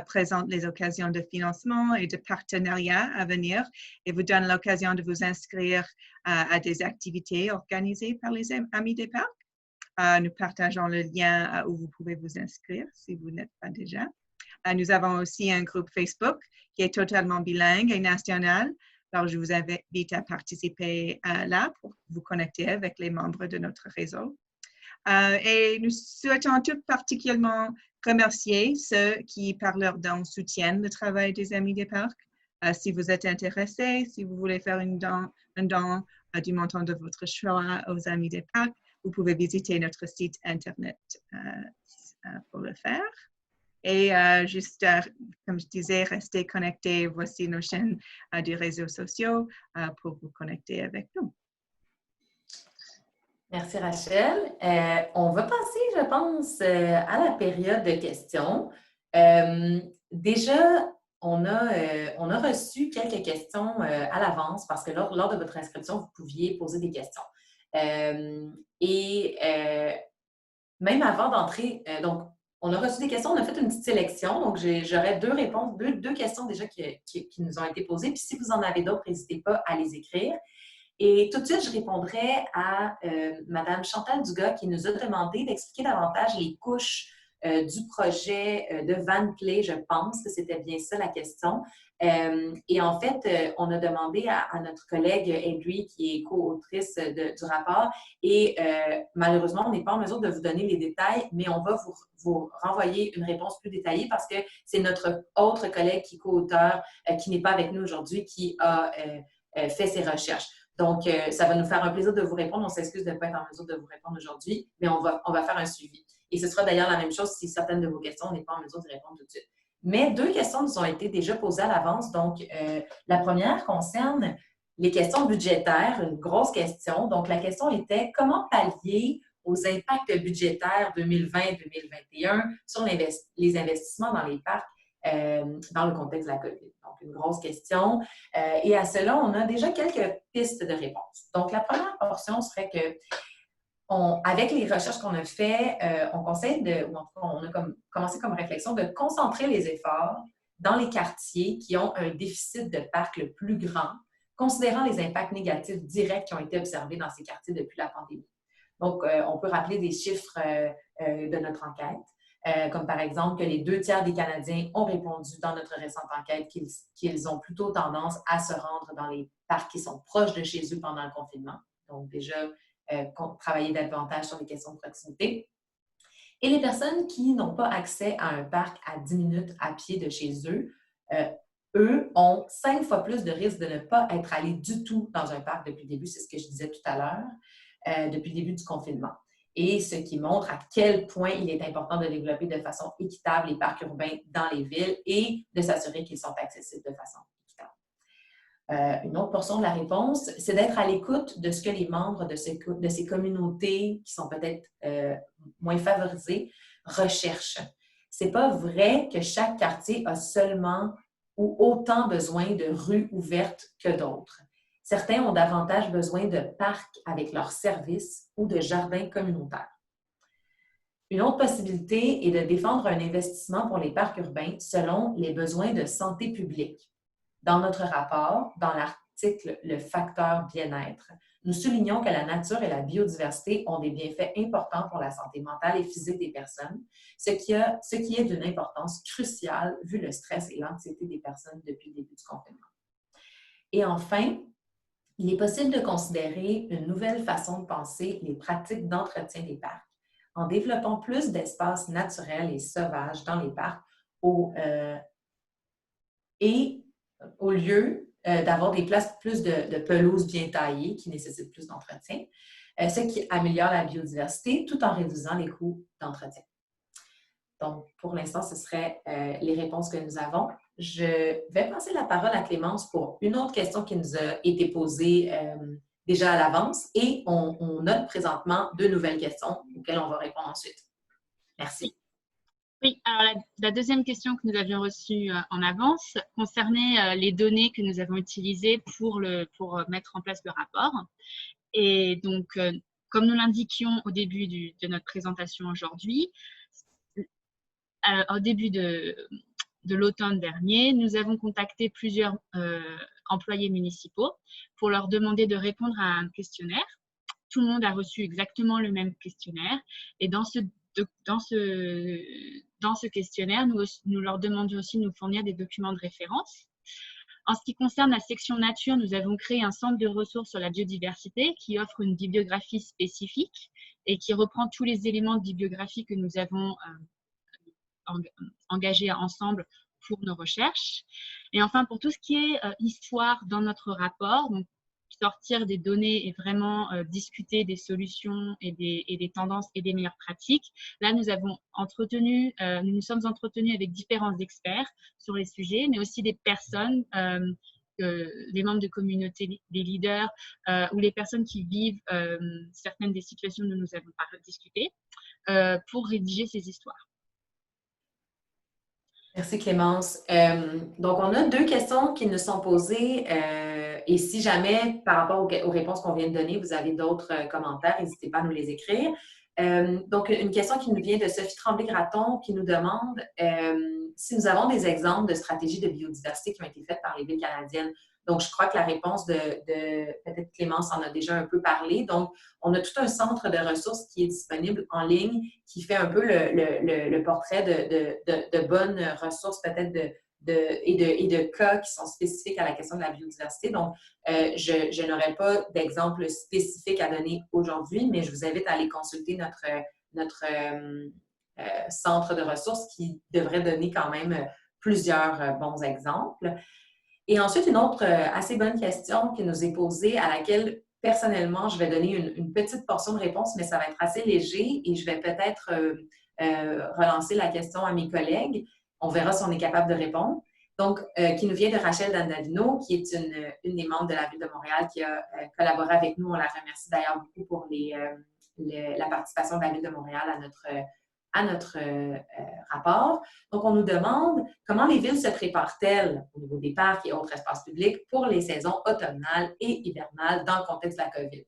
présente les occasions de financement et de partenariat à venir et vous donne l'occasion de vous inscrire à des activités organisées par les Amis des Parcs. Nous partageons le lien où vous pouvez vous inscrire si vous n'êtes pas déjà. Nous avons aussi un groupe Facebook qui est totalement bilingue et national. Alors, je vous invite à participer là pour vous connecter avec les membres de notre réseau. Et nous souhaitons tout particulièrement remercier ceux qui, par leur don, soutiennent le travail des Amis des Parcs. Si vous êtes intéressé, si vous voulez faire un don du montant de votre choix aux Amis des Parcs, vous pouvez visiter notre site Internet pour le faire. Et juste, comme je disais, restez connectés. Voici nos chaînes des réseaux sociaux pour vous connecter avec nous.
Merci Rachel. On va passer, je pense, à la période de questions. Déjà, on a reçu quelques questions à l'avance parce que lors de votre inscription, vous pouviez poser des questions. Même avant d'entrer, donc, on a reçu des questions, on a fait une petite sélection. Donc, j'aurais deux réponses, deux questions déjà qui nous ont été posées. Puis, si vous en avez d'autres, n'hésitez pas à les écrire. Et tout de suite, je répondrai à Mme Chantal Dugas qui nous a demandé d'expliquer davantage les couches du projet de Van Play. Je pense que c'était bien ça la question. Et en fait, on a demandé à notre collègue Audrey, qui est co-autrice du rapport, et malheureusement, on n'est pas en mesure de vous donner les détails, mais on va vous renvoyer une réponse plus détaillée parce que c'est notre autre collègue qui est co-auteur, qui n'est pas avec nous aujourd'hui, qui a fait ses recherches. Donc, ça va nous faire un plaisir de vous répondre. On s'excuse de ne pas être en mesure de vous répondre aujourd'hui, mais on va faire un suivi. Et ce sera d'ailleurs la même chose si certaines de vos questions, on n'est pas en mesure de répondre tout de suite. Mais deux questions nous ont été déjà posées à l'avance. Donc, la première concerne les questions budgétaires, une grosse question. Donc, la question était comment pallier aux impacts budgétaires 2020-2021 sur les investissements dans les parcs dans le contexte de la COVID. Donc, une grosse question. Et à cela, on a déjà quelques pistes de réponse. Donc, la première portion serait que, avec les recherches qu'on a faites, on conseille on a commencé comme réflexion de concentrer les efforts dans les quartiers qui ont un déficit de parcs le plus grand, considérant les impacts négatifs directs qui ont été observés dans ces quartiers depuis la pandémie. Donc, on peut rappeler des chiffres de notre enquête. Comme par exemple que les 2/3 des Canadiens ont répondu dans notre récente enquête qu'ils ont plutôt tendance à se rendre dans les parcs qui sont proches de chez eux pendant le confinement. Donc déjà, travailler davantage sur les questions de proximité. Et les personnes qui n'ont pas accès à un parc à 10 minutes à pied de chez eux, eux ont 5 fois plus de risques de ne pas être allés du tout dans un parc depuis le début, c'est ce que je disais tout à l'heure, depuis le début du confinement. Et ce qui montre à quel point il est important de développer de façon équitable les parcs urbains dans les villes et de s'assurer qu'ils sont accessibles de façon équitable. Une autre portion de la réponse, c'est d'être à l'écoute de ce que les membres de ces communautés qui sont peut-être moins favorisées recherchent. Ce n'est pas vrai que chaque quartier a seulement ou autant besoin de rues ouvertes que d'autres. Certains ont davantage besoin de parcs avec leurs services ou de jardins communautaires. Une autre possibilité est de défendre un investissement pour les parcs urbains selon les besoins de santé publique. Dans notre rapport, dans l'article « Le facteur bien-être », nous soulignons que la nature et la biodiversité ont des bienfaits importants pour la santé mentale et physique des personnes, ce qui est d'une importance cruciale vu le stress et l'anxiété des personnes depuis le début du confinement. Et enfin, il est possible de considérer une nouvelle façon de penser les pratiques d'entretien des parcs en développant plus d'espaces naturels et sauvages dans les parcs et au lieu d'avoir des places plus de pelouses bien taillées qui nécessitent plus d'entretien. ce qui améliore la biodiversité tout en réduisant les coûts d'entretien. Donc, pour l'instant, ce seraient les réponses que nous avons. Je vais passer la parole à Clémence pour une autre question qui nous a été posée déjà à l'avance et on note présentement 2 nouvelles questions auxquelles on va répondre ensuite. Merci.
Oui, alors la deuxième question que nous avions reçue en avance concernait les données que nous avons utilisées pour mettre en place le rapport. Et donc, comme nous l'indiquions au début de notre présentation aujourd'hui, au début de l'automne dernier, nous avons contacté plusieurs employés municipaux pour leur demander de répondre à un questionnaire. Tout le monde a reçu exactement le même questionnaire. Et dans ce questionnaire, nous leur demandions aussi de nous fournir des documents de référence. En ce qui concerne la section nature, nous avons créé un centre de ressources sur la biodiversité qui offre une bibliographie spécifique et qui reprend tous les éléments de bibliographie que nous avons engagés ensemble pour nos recherches. Et enfin, pour tout ce qui est histoire dans notre rapport, donc sortir des données et vraiment discuter des solutions et des tendances et des meilleures pratiques. Là, nous nous sommes entretenus avec différents experts sur les sujets, mais aussi des personnes, les membres de communauté, des leaders ou les personnes qui vivent certaines des situations dont nous avons discuté pour rédiger ces histoires.
Merci Clémence. Donc, on a 2 questions qui nous sont posées et si jamais, par rapport aux réponses qu'on vient de donner, vous avez d'autres commentaires, n'hésitez pas à nous les écrire. Donc, une question qui nous vient de Sophie Tremblay-Graton qui nous demande si nous avons des exemples de stratégies de biodiversité qui ont été faites par les villes canadiennes. Donc, je crois que la réponse de peut-être Clémence en a déjà un peu parlé. Donc, on a tout un centre de ressources qui est disponible en ligne, qui fait un peu le portrait de bonnes ressources, peut-être et de cas qui sont spécifiques à la question de la biodiversité. Donc, je n'aurai pas d'exemple spécifique à donner aujourd'hui, mais je vous invite à aller consulter notre centre de ressources qui devrait donner quand même plusieurs bons exemples. Et ensuite, une autre assez bonne question qui nous est posée, à laquelle, personnellement, je vais donner une petite portion de réponse, mais ça va être assez léger et je vais peut-être relancer la question à mes collègues. On verra si on est capable de répondre. Donc, qui nous vient de Rachel Dandavino, qui est une des membres de la Ville de Montréal qui a collaboré avec nous. On la remercie d'ailleurs beaucoup pour la participation de la Ville de Montréal à notre rapport. Donc, on nous demande comment les villes se préparent-elles au niveau des parcs et autres espaces publics pour les saisons automnales et hivernales dans le contexte de la COVID.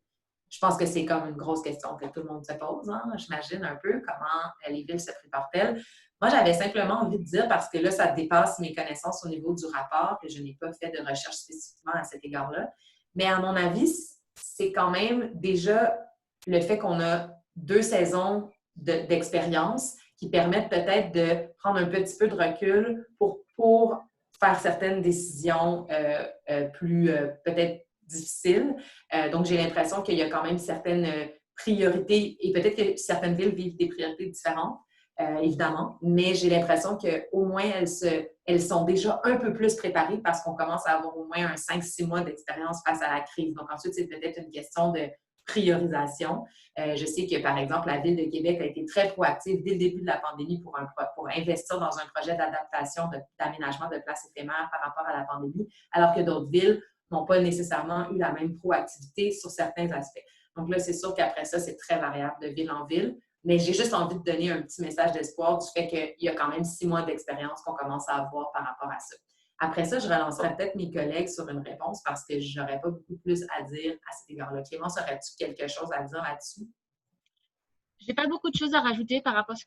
Je pense que c'est comme une grosse question que tout le monde se pose, hein? J'imagine un peu comment les villes se préparent-elles. Moi, j'avais simplement envie de dire, parce que là, ça dépasse mes connaissances au niveau du rapport, que je n'ai pas fait de recherche spécifiquement à cet égard-là, mais à mon avis, c'est quand même déjà le fait qu'on a 2 saisons d'expérience qui permettent peut-être de prendre un petit peu de recul pour faire certaines décisions plus peut-être difficiles. Donc, j'ai l'impression qu'il y a quand même certaines priorités et peut-être que certaines villes vivent des priorités différentes, évidemment, mais j'ai l'impression qu'au moins elles sont déjà un peu plus préparées parce qu'on commence à avoir au moins un 5-6 mois d'expérience face à la crise. Donc, ensuite, c'est peut-être une question de priorisation. Je sais que, par exemple, la Ville de Québec a été très proactive dès le début de la pandémie pour investir dans un projet d'adaptation, d'aménagement de places éphémères par rapport à la pandémie, alors que d'autres villes n'ont pas nécessairement eu la même proactivité sur certains aspects. Donc là, c'est sûr qu'après ça, c'est très variable de ville en ville, mais j'ai juste envie de donner un petit message d'espoir du fait qu'il y a quand même 6 mois d'expérience qu'on commence à avoir par rapport à ça. Après ça, je relancerai peut-être mes collègues sur une réponse parce que je n'aurais pas beaucoup plus à dire à cet égard-là. Clémence, aurais-tu quelque chose à dire là-dessus?
Je n'ai pas beaucoup de choses à rajouter par rapport à ce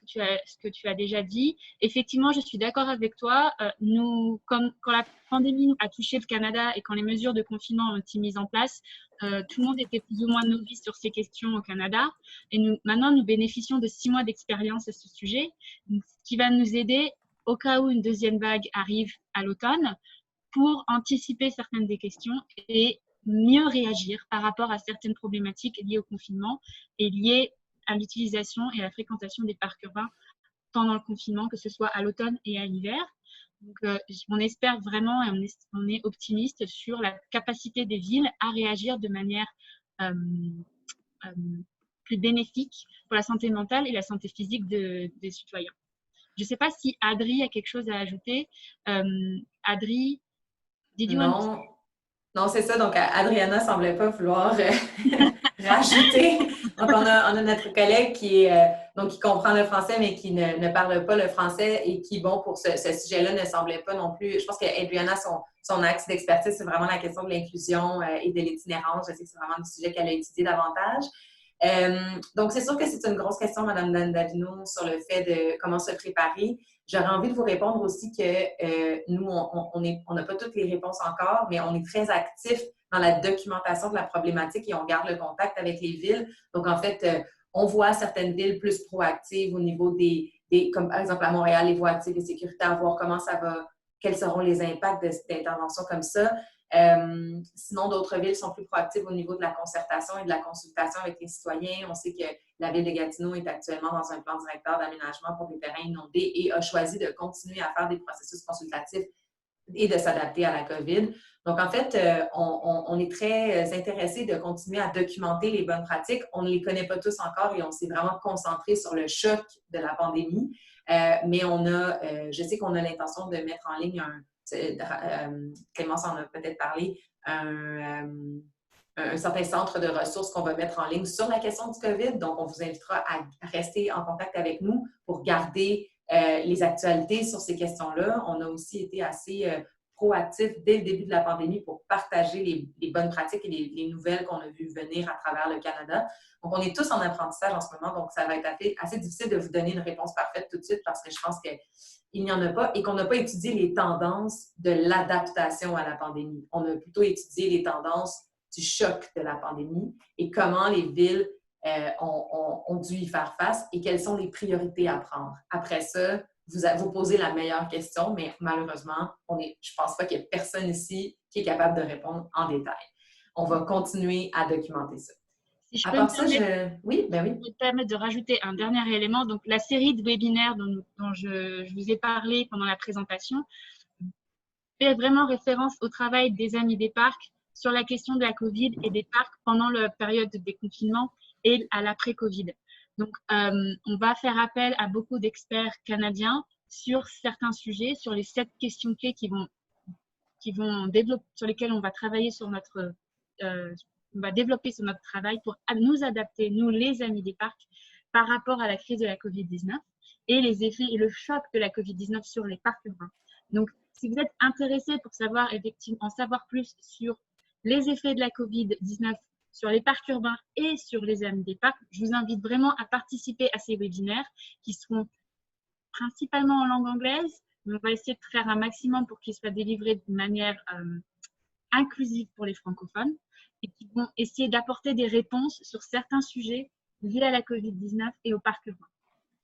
que tu as déjà dit. Effectivement, je suis d'accord avec toi. Quand la pandémie a touché le Canada et quand les mesures de confinement ont été mises en place, tout le monde était plus ou moins novice sur ces questions au Canada. Et maintenant, nous bénéficions de 6 mois d'expérience à ce sujet, ce qui va nous aider au cas où une deuxième vague arrive à l'automne pour anticiper certaines des questions et mieux réagir par rapport à certaines problématiques liées au confinement et liées à l'utilisation et à la fréquentation des parcs urbains pendant le confinement, que ce soit à l'automne et à l'hiver. Donc, on espère vraiment et on est optimiste sur la capacité des villes à réagir de manière plus bénéfique pour la santé mentale et la santé physique des citoyens. Je ne sais pas si Adri a quelque chose à ajouter. Adri, did you
Non, non, c'est ça. Donc, Adriana ne semblait pas vouloir rajouter. Donc, on a notre collègue qui comprend le français, mais qui ne parle pas le français et qui, bon, pour ce sujet-là, ne semblait pas non plus. Je pense qu'Adriana, son axe d'expertise, c'est vraiment la question de l'inclusion et de l'itinérance. Je sais que c'est vraiment un sujet qu'elle a étudié davantage. Donc, c'est sûr que c'est une grosse question, Mme Dandavino, sur le fait de comment se préparer. J'aurais envie de vous répondre aussi que nous, on n'a pas toutes les réponses encore, mais on est très actifs dans la documentation de la problématique et on garde le contact avec les villes. Donc, en fait, on voit certaines villes plus proactives au niveau comme par exemple à Montréal, les voies actives et sécuritaires, voir comment ça va, quels seront les impacts d'interventions comme ça. Sinon, d'autres villes sont plus proactives au niveau de la concertation et de la consultation avec les citoyens. On sait que la ville de Gatineau est actuellement dans un plan directeur d'aménagement pour des terrains inondés et a choisi de continuer à faire des processus consultatifs et de s'adapter à la COVID. Donc, en fait, on est très intéressés de continuer à documenter les bonnes pratiques. On ne les connaît pas tous encore et on s'est vraiment concentré sur le choc de la pandémie. Mais je sais qu'on a l'intention de mettre en ligne Clémence en a peut-être parlé, un certain centre de ressources qu'on va mettre en ligne sur la question du COVID. Donc, on vous invitera à rester en contact avec nous pour garder les actualités sur ces questions-là. On a aussi été assez proactifs dès le début de la pandémie pour partager les bonnes pratiques et les nouvelles qu'on a vues venir à travers le Canada. Donc, on est tous en apprentissage en ce moment, donc ça va être assez difficile de vous donner une réponse parfaite tout de suite parce que je pense qu'il n'y en a pas et qu'on n'a pas étudié les tendances de l'adaptation à la pandémie. On a plutôt étudié les tendances du choc de la pandémie et comment les villes ont dû y faire face et quelles sont les priorités à prendre. Après ça, vous posez la meilleure question, mais malheureusement, je ne pense pas qu'il y ait personne ici qui est capable de répondre en détail. On va continuer à documenter ça.
Si je peux
oui, ben oui.
Je peux me permettre de rajouter un dernier élément. Donc, la série de webinaires dont je vous ai parlé pendant la présentation fait vraiment référence au travail des Amis des Parcs sur la question de la COVID et des parcs pendant la période de déconfinement et à l'après-COVID. Donc, on va faire appel à beaucoup d'experts canadiens sur certains sujets, sur les 7 questions clés sur lesquelles on va travailler on va développer sur notre travail pour nous adapter, nous les Amis des Parcs, par rapport à la crise de la COVID-19 et les effets et le choc de la COVID-19 sur les parcs urbains. Donc, si vous êtes intéressé pour en savoir plus sur les effets de la COVID-19 sur les parcs urbains et sur les Amis des Parcs, je vous invite vraiment à participer à ces webinaires qui seront principalement en langue anglaise, mais on va essayer de faire un maximum pour qu'ils soient délivrés de manière inclusive pour les francophones et qui vont essayer d'apporter des réponses sur certains sujets liés à la COVID-19 et aux parcs urbains.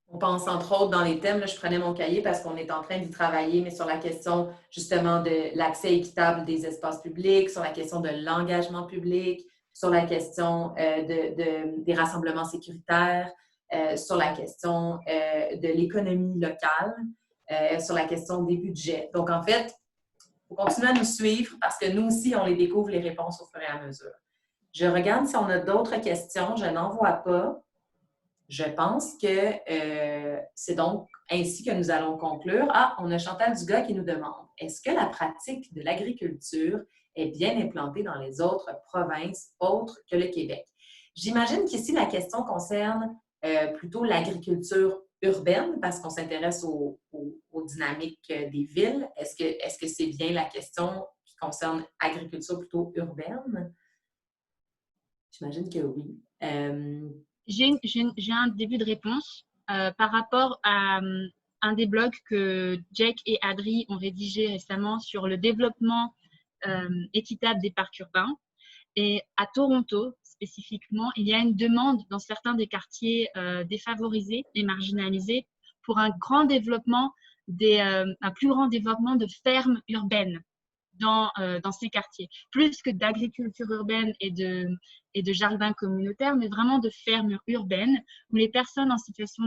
On pense entre autres dans les thèmes, là, je prenais mon cahier parce qu'on est en train d'y travailler, mais sur la question justement de l'accès équitable des espaces publics, sur la question de l'engagement public, sur la question des rassemblements sécuritaires, sur la question de l'économie locale, sur la question des budgets. Donc, en fait, il faut continuer à nous suivre parce que nous aussi, on les découvre les réponses au fur et à mesure. Je regarde si on a d'autres questions. Je n'en vois pas. Je pense que c'est donc ainsi que nous allons conclure. Ah, on a Chantal Dugas qui nous demande « Est-ce que la pratique de l'agriculture est bien implantée dans les autres provinces autres que le Québec? » J'imagine qu'ici, la question concerne plutôt l'agriculture urbaine parce qu'on s'intéresse aux dynamiques des villes. Est-ce que c'est bien la question qui concerne agriculture plutôt urbaine? J'imagine que oui.
J'ai un début de réponse par rapport à un des blogs que Jake et Adri ont rédigé récemment sur le développement équitable des parcs urbains. Et à Toronto, spécifiquement, il y a une demande dans certains des quartiers défavorisés et marginalisés pour un grand développement, un plus grand développement de fermes urbaines dans ces quartiers. Plus que d'agriculture urbaine et de jardins communautaires, mais vraiment de fermes urbaines où les personnes en situation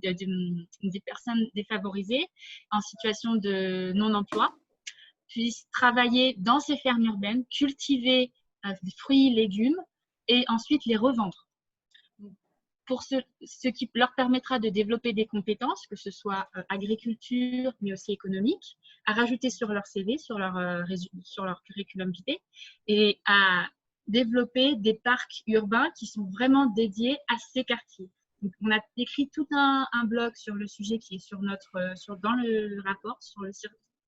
des personnes défavorisées, en situation de non-emploi, puissent travailler dans ces fermes urbaines, cultiver des fruits, légumes et ensuite les revendre ce qui leur permettra de développer des compétences, que ce soit agriculture, mais aussi économique, à rajouter sur leur CV, sur leur curriculum vitae, et à développer des parcs urbains qui sont vraiment dédiés à ces quartiers. Donc, on a écrit tout un blog sur le sujet qui est dans le rapport,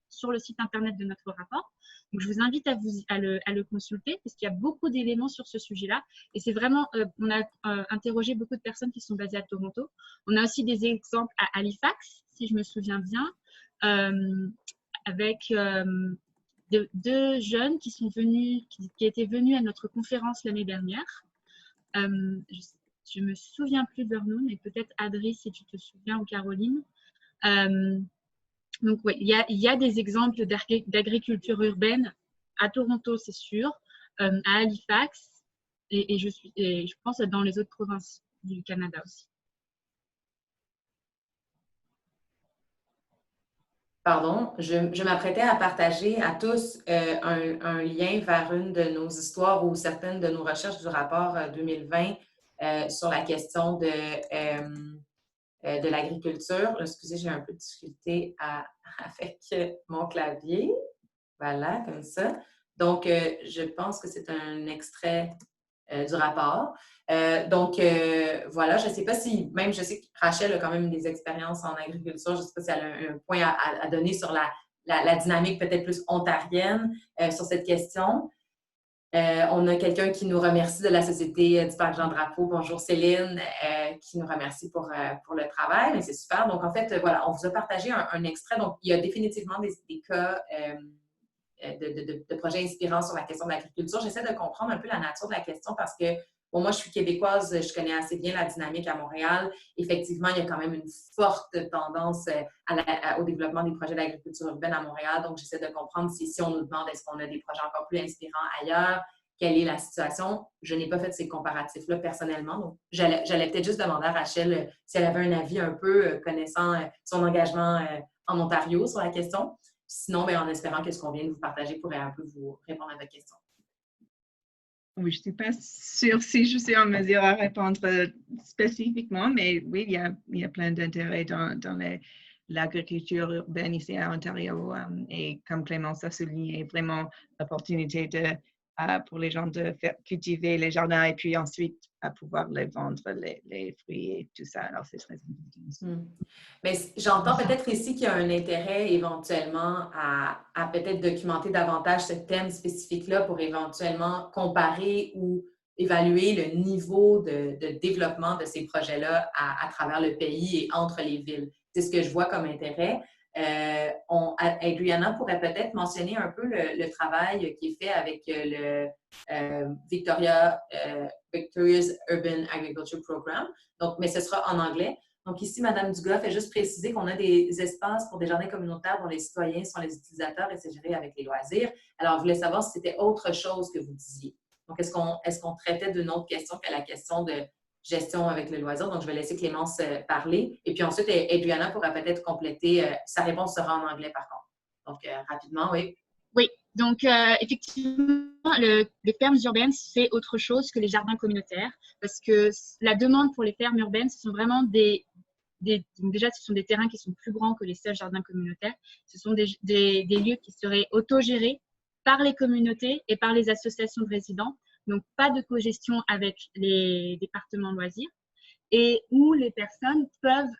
sur le site internet de notre rapport. Donc, je vous invite à le consulter parce qu'il y a beaucoup d'éléments sur ce sujet-là. Et c'est vraiment, on a interrogé beaucoup de personnes qui sont basées à Toronto. On a aussi des exemples à Halifax, si je me souviens bien, avec deux jeunes qui étaient venus à notre conférence l'année dernière. Je me souviens plus de leur nom, mais peut-être Adri, si tu te souviens, ou Caroline. Donc, ouais, il y a des exemples d'agriculture urbaine à Toronto, c'est sûr, à Halifax, et je pense dans les autres provinces du Canada aussi.
Pardon, je m'apprêtais à partager à tous un lien vers une de nos histoires ou certaines de nos recherches du rapport 2020 sur la question de l'agriculture. Excusez, j'ai un peu de difficulté avec mon clavier. Voilà, comme ça. Donc, je pense que c'est un extrait du rapport. Voilà, je ne sais pas si, même je sais que Rachel a quand même des expériences en agriculture, je ne sais pas si elle a un point à donner sur la dynamique peut-être plus ontarienne sur cette question. On a quelqu'un qui nous remercie de la Société du Parc Jean-Drapeau. Bonjour Céline, qui nous remercie pour le travail. C'est super. Donc, en fait, voilà, on vous a partagé un extrait. Donc, il y a définitivement des cas de projets inspirants sur la question de l'agriculture. J'essaie de comprendre un peu la nature de la question parce que, bon, moi, je suis québécoise, je connais assez bien la dynamique à Montréal. Effectivement, il y a quand même une forte tendance au développement des projets d'agriculture urbaine à Montréal. Donc, j'essaie de comprendre si on nous demande est-ce qu'on a des projets encore plus inspirants ailleurs, quelle est la situation. Je n'ai pas fait ces comparatifs-là personnellement. Donc, j'allais peut-être juste demander à Rachel si elle avait un avis un peu connaissant son engagement en Ontario sur la question. Sinon, bien, en espérant que ce qu'on vient de vous partager pourrait un peu vous répondre à votre question.
Oui, je ne suis pas sûre si je suis en mesure à répondre spécifiquement, mais oui, il y a plein d'intérêts dans l'agriculture urbaine ici à Ontario. Et comme Clémence a souligné, vraiment l'opportunité pour les gens de faire cultiver les jardins et puis ensuite à pouvoir les vendre, les fruits et tout ça. Alors, c'est très important.
Mais j'entends peut-être ici qu'il y a un intérêt éventuellement à peut-être documenter davantage ce thème spécifique-là pour éventuellement comparer ou évaluer le niveau de développement de ces projets-là à travers le pays et entre les villes. C'est ce que je vois comme intérêt. Adriana pourrait peut-être mentionner un peu le travail qui est fait avec le Victoria's Urban Agriculture Program. Donc, mais ce sera en anglais. Donc ici, Mme Dugas fait juste préciser qu'on a des espaces pour des jardins communautaires dont les citoyens sont les utilisateurs et c'est géré avec les loisirs. Alors, je voulais savoir si c'était autre chose que vous disiez. Donc, est-ce qu'on traitait d'une autre question que la question de gestion avec le loisir? Donc, je vais laisser Clémence parler. Et puis ensuite, Adriana pourra peut-être compléter. Sa réponse sera en anglais, par contre. Donc, rapidement, oui.
Oui, donc effectivement, les fermes urbaines, c'est autre chose que les jardins communautaires parce que la demande pour les fermes urbaines, ce sont vraiment déjà, ce sont des terrains qui sont plus grands que les seuls jardins communautaires. Ce sont des lieux qui seraient autogérés par les communautés et par les associations de résidents. Donc, pas de cogestion avec les départements loisirs et où les personnes peuvent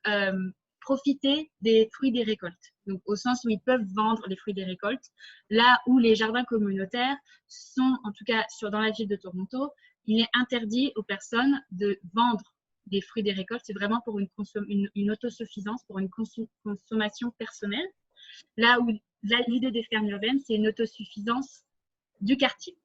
profiter des fruits des récoltes. Donc, au sens où ils peuvent vendre les fruits des récoltes, là où les jardins communautaires sont, en tout cas dans la ville de Toronto, il est interdit aux personnes de vendre des fruits des récoltes. C'est vraiment pour une autosuffisance, pour une consommation personnelle. Là où l'idée des fermes urbaines, c'est une autosuffisance du quartier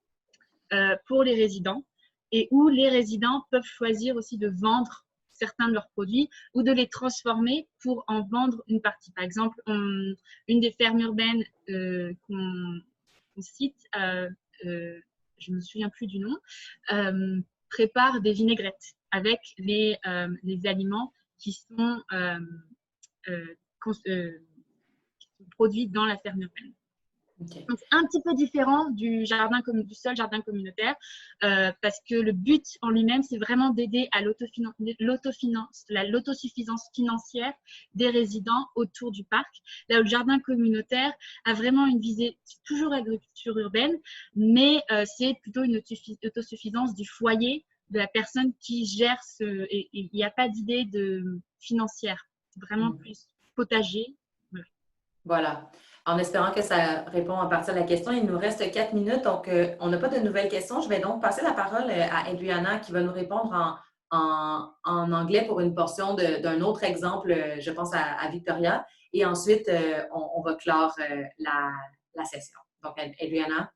pour les résidents et où les résidents peuvent choisir aussi de vendre certains de leurs produits ou de les transformer pour en vendre une partie. Par exemple, une des fermes urbaines qu'on cite, je ne me souviens plus du nom, prépare des vinaigrettes avec les aliments qui sont produits dans la ferme urbaine.
OK.
Donc, c'est un petit peu différent du seul jardin communautaire parce que le but en lui-même, c'est vraiment d'aider à l'autosuffisance financière des résidents autour du parc. Là où le jardin communautaire a vraiment une visée, toujours agriculture urbaine, mais c'est plutôt une autosuffisance du foyer, de la personne qui gère et il n'y a pas d'idée financière. C'est vraiment plus potager.
Voilà. En espérant que ça répond en partie à la question. Il nous reste 4 minutes, donc on n'a pas de nouvelles questions. Je vais donc passer la parole à Adriana qui va nous répondre en anglais pour une portion d'un autre exemple, je pense à Victoria. Et ensuite, on va clore la session. Donc, Adriana.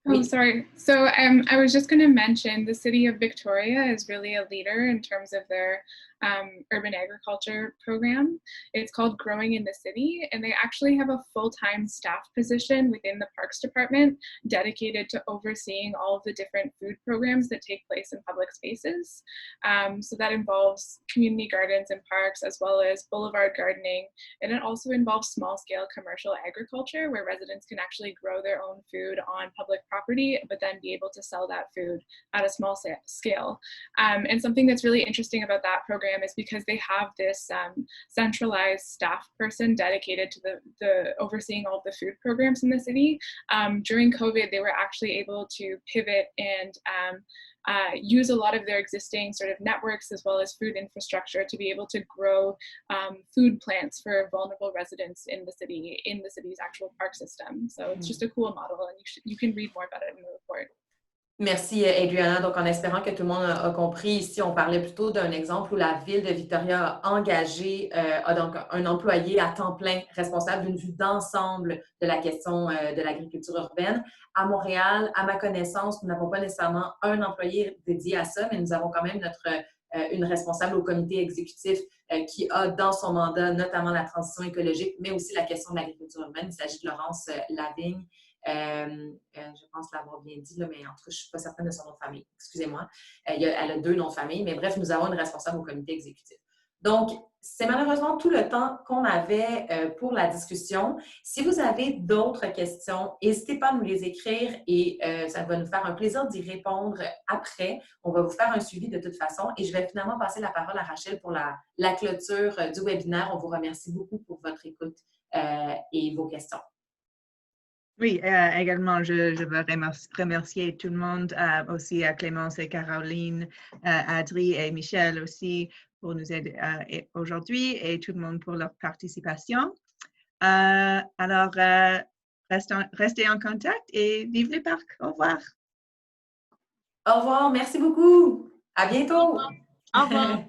Oh, sorry. So I was just going to mention the city of Victoria is really a leader in terms of their urban agriculture program. It's called Growing in the City, and they actually have a full-time staff position within the Parks Department dedicated to overseeing all of the different food programs that take place in public spaces. So that involves community gardens and parks, as well as boulevard gardening, and it also involves small-scale commercial agriculture where residents can actually grow their own food on public property, but then be able to sell that food at a small scale. And something that's really interesting about that program is because they have this centralized staff person dedicated to the overseeing all of the food programs in the city. During COVID, they were actually able to pivot and use a lot of their existing sort of networks as well as food infrastructure to be able to grow food plants for vulnerable residents in the city's actual park system. So it's just a cool model, and you can read more about it in the report.
Merci, Adriana. Donc, en espérant que tout le monde a compris, ici, on parlait plutôt d'un exemple où la ville de Victoria a engagé donc un employé à temps plein responsable d'une vue d'ensemble de la question de l'agriculture urbaine. À Montréal, à ma connaissance, nous n'avons pas nécessairement un employé dédié à ça, mais nous avons quand même une responsable au comité exécutif qui a dans son mandat notamment la transition écologique, mais aussi la question de l'agriculture urbaine. Il s'agit de Laurence Lavigne. Je pense l'avoir bien dit, là, mais en tout cas, je ne suis pas certaine de son nom de famille. Excusez-moi. Elle a 2 noms de famille, mais bref, nous avons une responsable au comité exécutif. Donc, c'est malheureusement tout le temps qu'on avait pour la discussion. Si vous avez d'autres questions, n'hésitez pas à nous les écrire et ça va nous faire un plaisir d'y répondre après. On va vous faire un suivi de toute façon et je vais finalement passer la parole à Rachel pour la clôture du webinaire. On vous remercie beaucoup pour votre écoute et vos questions.
Oui, également, je veux remercier tout le monde, aussi à Clémence et Caroline, Adri et Michel aussi pour nous aider aujourd'hui et tout le monde pour leur participation. Alors, restez en contact et vive les parcs. Au revoir.
Au revoir. Merci beaucoup. À bientôt.
Au revoir.